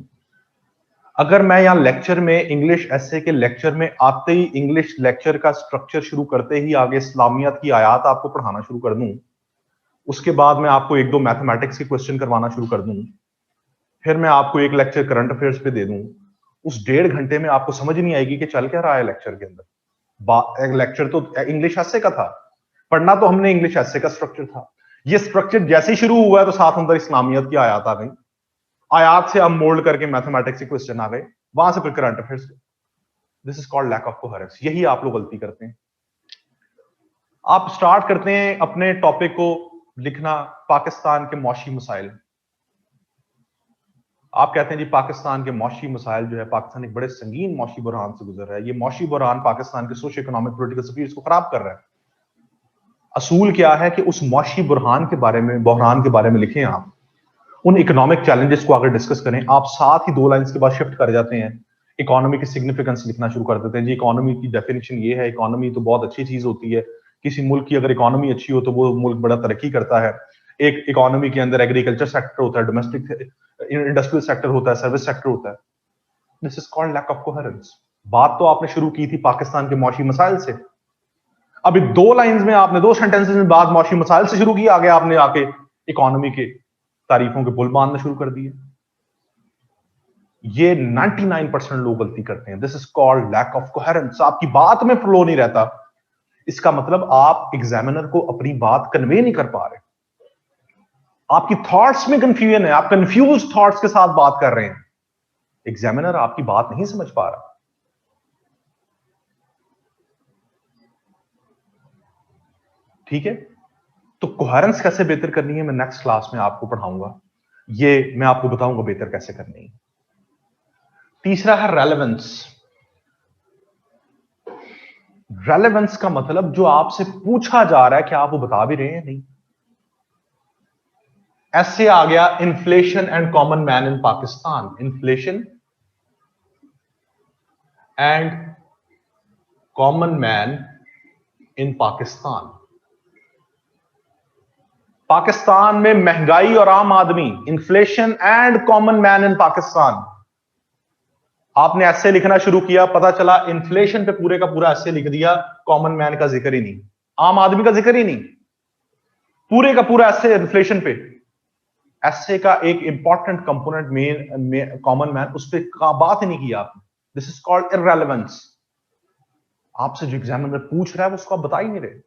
Speaker 1: अगर मैं यहां लेक्चर में, इंग्लिश एसे के लेक्चर में आते ही, इंग्लिश लेक्चर का स्ट्रक्चर शुरू करते ही आगे इस्लामियात की आयात आपको पढ़ाना शुरू कर दूं, उसके बाद मैं आपको 1-2 मैथमेटिक्स के क्वेश्चन करवाना शुरू कर दूं, फिर मैं आपको एक लेक्चर करंट अफेयर्स पे दे दूं, उस 1.5 घंटे में आपको समझ नहीं आएगी कि चल क्या रहा है लेक्चर के अंदर। लेक्चर तो इंग्लिश एसे का था, पढ़ना तो हमने इंग्लिश एसे का स्ट्रक्चर था। ये स्ट्रक्चर जैसे ही शुरू हुआ है तो साथ अंदर इस्लामियत की आयात आ गई, आयात से हम मोल्ड करके मैथमेटिक्स के क्वेश्चन आ गए, वहां से फिर current affairs. This is called lack of coherence. यही आप लोग गलती करते हैं। आप स्टार्ट करते हैं अपने टॉपिक को लिखना पाकिस्तान के मौशी मसाइल। आप कहते हैं जी पाकिस्तान के मौशी मसाइल जो है, पाकिस्तान एक बड़े संगीन मौशी बुरहान से गुजर रहा है, ये मौशी बुरहान पाकिस्तान के सोशो इकोनॉमिक पॉलिटिकल स्फीयर्स को खराब कर रहा है। असूल क्या है कि उस मौशी बुरहान के बारे में, बहरान के बारे में लिखें, आप उन इकोनॉमिक चैलेंजेस को अगर डिस्कस करें। आप साथ ही 2 लाइंस के बाद शिफ्ट कर जाते हैं, इकोनॉमी की सिग्निफिकेंस लिखना शुरू कर देते हैं। जी इकोनॉमी की डेफिनेशन ये है, इकोनॉमी तो बहुत अच्छी चीज होती है, किसी मुल्क की अगर इकोनॉमी अच्छी हो तो वो मुल्क बड़ा तरक्की करता है। एक इकोनॉमी के अंदर एग्रीकल्चर सेक्टर होता है, डोमेस्टिक इंडस्ट्रियल सेक्टर होता है, सर्विस सेक्टर होता है। This is called lack of coherence. बात तो आपने शुरू की थी पाकिस्तान के मौशी मसाइल से, अभी 2 लाइंस में आपने 2 सेंटेंसेस में बात मौशी मसाइल से शुरू की, आगे आपने आके इकोनॉमी के तारीफों के पुल बांधना शुरू कर दिए। ये 99% लोग गलती करते हैं। This is called lack of coherence. आपकी बात में फ्लो नहीं रहता, इसका मतलब आप एग्जामिनर को अपनी बात कन्वे नहीं कर पा रहे, आपकी थॉट्स में कंफ्यूजन है, आप कंफ्यूज थॉट्स के साथ बात कर रहे हैं, एग्जामिनर आपकी बात नहीं समझ पा रहा। ठीक है, तो कोहेरेंस कैसे बेहतर करनी है मैं नेक्स्ट क्लास में आपको पढ़ाऊंगा, ये मैं आपको बताऊंगा बेहतर कैसे करनी है। तीसरा है रेलेवेंस। रेलेवेंस का मतलब जो आपसे पूछा जा रहा है कि आप वो बता भी रहे हैं नहीं। ऐसे आ गया inflation and common man in Pakistan. Inflation and common man in Pakistan. Pakistan में महंगाई और आम आदमी, inflation and common man in Pakistan. आपने ऐसे लिखना शुरू किया, पता चला इन्फ्लेशन पे पूरे का पूरा ऐसे लिख दिया, कॉमन मैन का जिक्र ही नहीं, आम आदमी का जिक्र ही नहीं, पूरे का पूरा ऐसे इन्फ्लेशन पे। ऐसे का एक important component main common man, उस पर बात ही नहीं की आपने। This is called irrelevance. आपसे जो एग्जामिनर पूछ रहा है उसको आप बता ही नहीं रहे।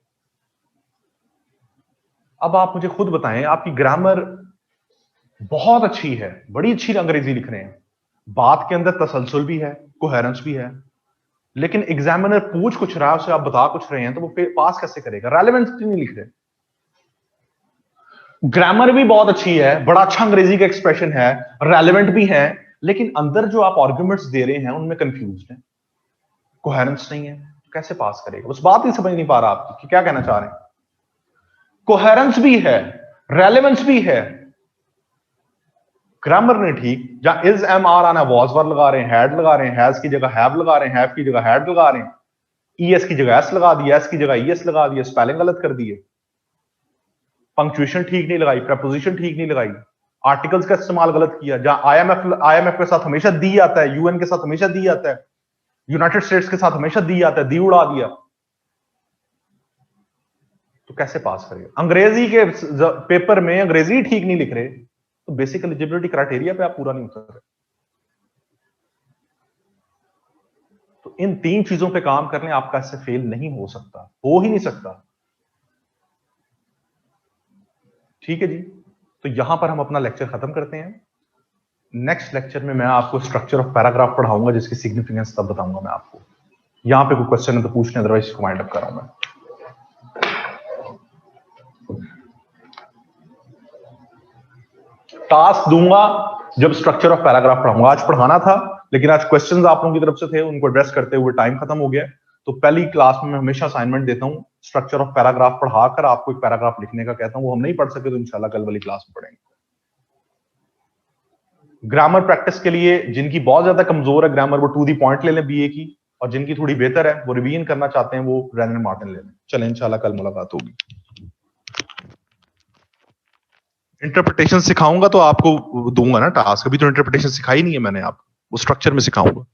Speaker 1: अब आप मुझे खुद बताएं, आपकी ग्रामर बहुत अच्छी है, बड़ी अच्छी अंग्रेजी लिख रहे हैं, बात के अंदर तसलसल भी है, कोहेरेंस भी है, लेकिन एग्जामिनर पूछ कुछ रहा है, उसे आप बता कुछ रहे हैं, तो वो पास कैसे करेगा? रेलेवेंस नहीं लिख रहे। ग्रामर भी बहुत अच्छी है, बड़ा अच्छा अंग्रेजी का एक्सप्रेशन है, रेलेवेंट भी है, लेकिन अंदर जो आप आर्ग्यूमेंट्स दे रहे हैं उनमें कंफ्यूज्ड है, कोहेरेंस नहीं है, तो कैसे पास करेगा? उस बात ही समझ नहीं पा रहा आप कि क्या कहना चाह रहे हैं। कोहेरेंस भी है, रेलेवेंस भी है, ग्रामर ने ठीक, जहां इज एम आर आना वॉज वर लगा रहे हैं, हैड लगा रहे हैं, हैज की जगह हैव लगा रहे हैं, हैव की जगह हैड लगा रहे हैं, ईएस की जगह एस लगा दिया, एस की जगह ईएस लगा दिया, स्पेलिंग गलत कर दिए, पंक्चुएशन ठीक नहीं लगाई, प्रपोजिशन ठीक नहीं लगाई, आर्टिकल्स का इस्तेमाल गलत किया, जहां आईएमएफ के साथ हमेशा दी आता है, यूएन के साथ हमेशा दी आता है, यूनाइटेड स्टेट्स के साथ हमेशा दी आता है, दी उड़ा दिया, तो कैसे पास करेगा? अंग्रेजी के पेपर में अंग्रेजी ठीक नहीं लिख रहे, तो बेसिक एलिजिबिलिटी क्राइटेरिया पे आप पूरा नहीं उतर रहे। तो इन 3 चीजों पे काम करने आपका इससे फेल नहीं हो सकता, हो ही नहीं सकता। ठीक है जी, तो यहां पर हम अपना लेक्चर खत्म करते हैं। नेक्स्ट लेक्चर में मैं आपको स्ट्रक्चर ऑफ पैराग्राफ पढ़ाऊंगा, जिसकी सिग्निफिकेंस तब बताऊंगा मैं आपको। यहां पे कोई क्वेश्चन है तो पूछने, अदरवाइज इसको वाइंड अप कर रहा हूं मैं। टास्क दूंगा जब स्ट्रक्चर ऑफ पैराग्राफ पढ़ाऊंगा। आज पढ़ाना था, लेकिन आज क्वेश्चंस आप लोगों की तरफ से थे, उनको एड्रेस करते हुए टाइम खत्म हो गया। तो पहली क्लास में मैं हमेशा असाइनमेंट देता हूं, स्ट्रक्चर ऑफ पैराग्राफ पढ़ाकर आपको एक पैराग्राफ लिखने का कहता हूं। वो हम नहीं पढ़ सके तो इंशाल्लाह कल वाली क्लास में पढ़ेंगे। ग्रामर प्रैक्टिस के लिए जिनकी बहुत ज्यादा कमजोर है ग्रामर, वो टू दी पॉइंट ले लें बीए की, और जिनकी थोड़ी बेहतर है वो रिवीजन करना चाहते हैं वो ब्रेनन मार्टिन ले लें। चलें, इंशाल्लाह कल मुलाकात होगी। इंटरप्रिटेशन सिखाऊंगा तो आपको दूंगा ना टास्क, अभी तो इंटरप्रिटेशन सिखाई नहीं है मैंने, आपको वो स्ट्रक्चर में सिखाऊंगा।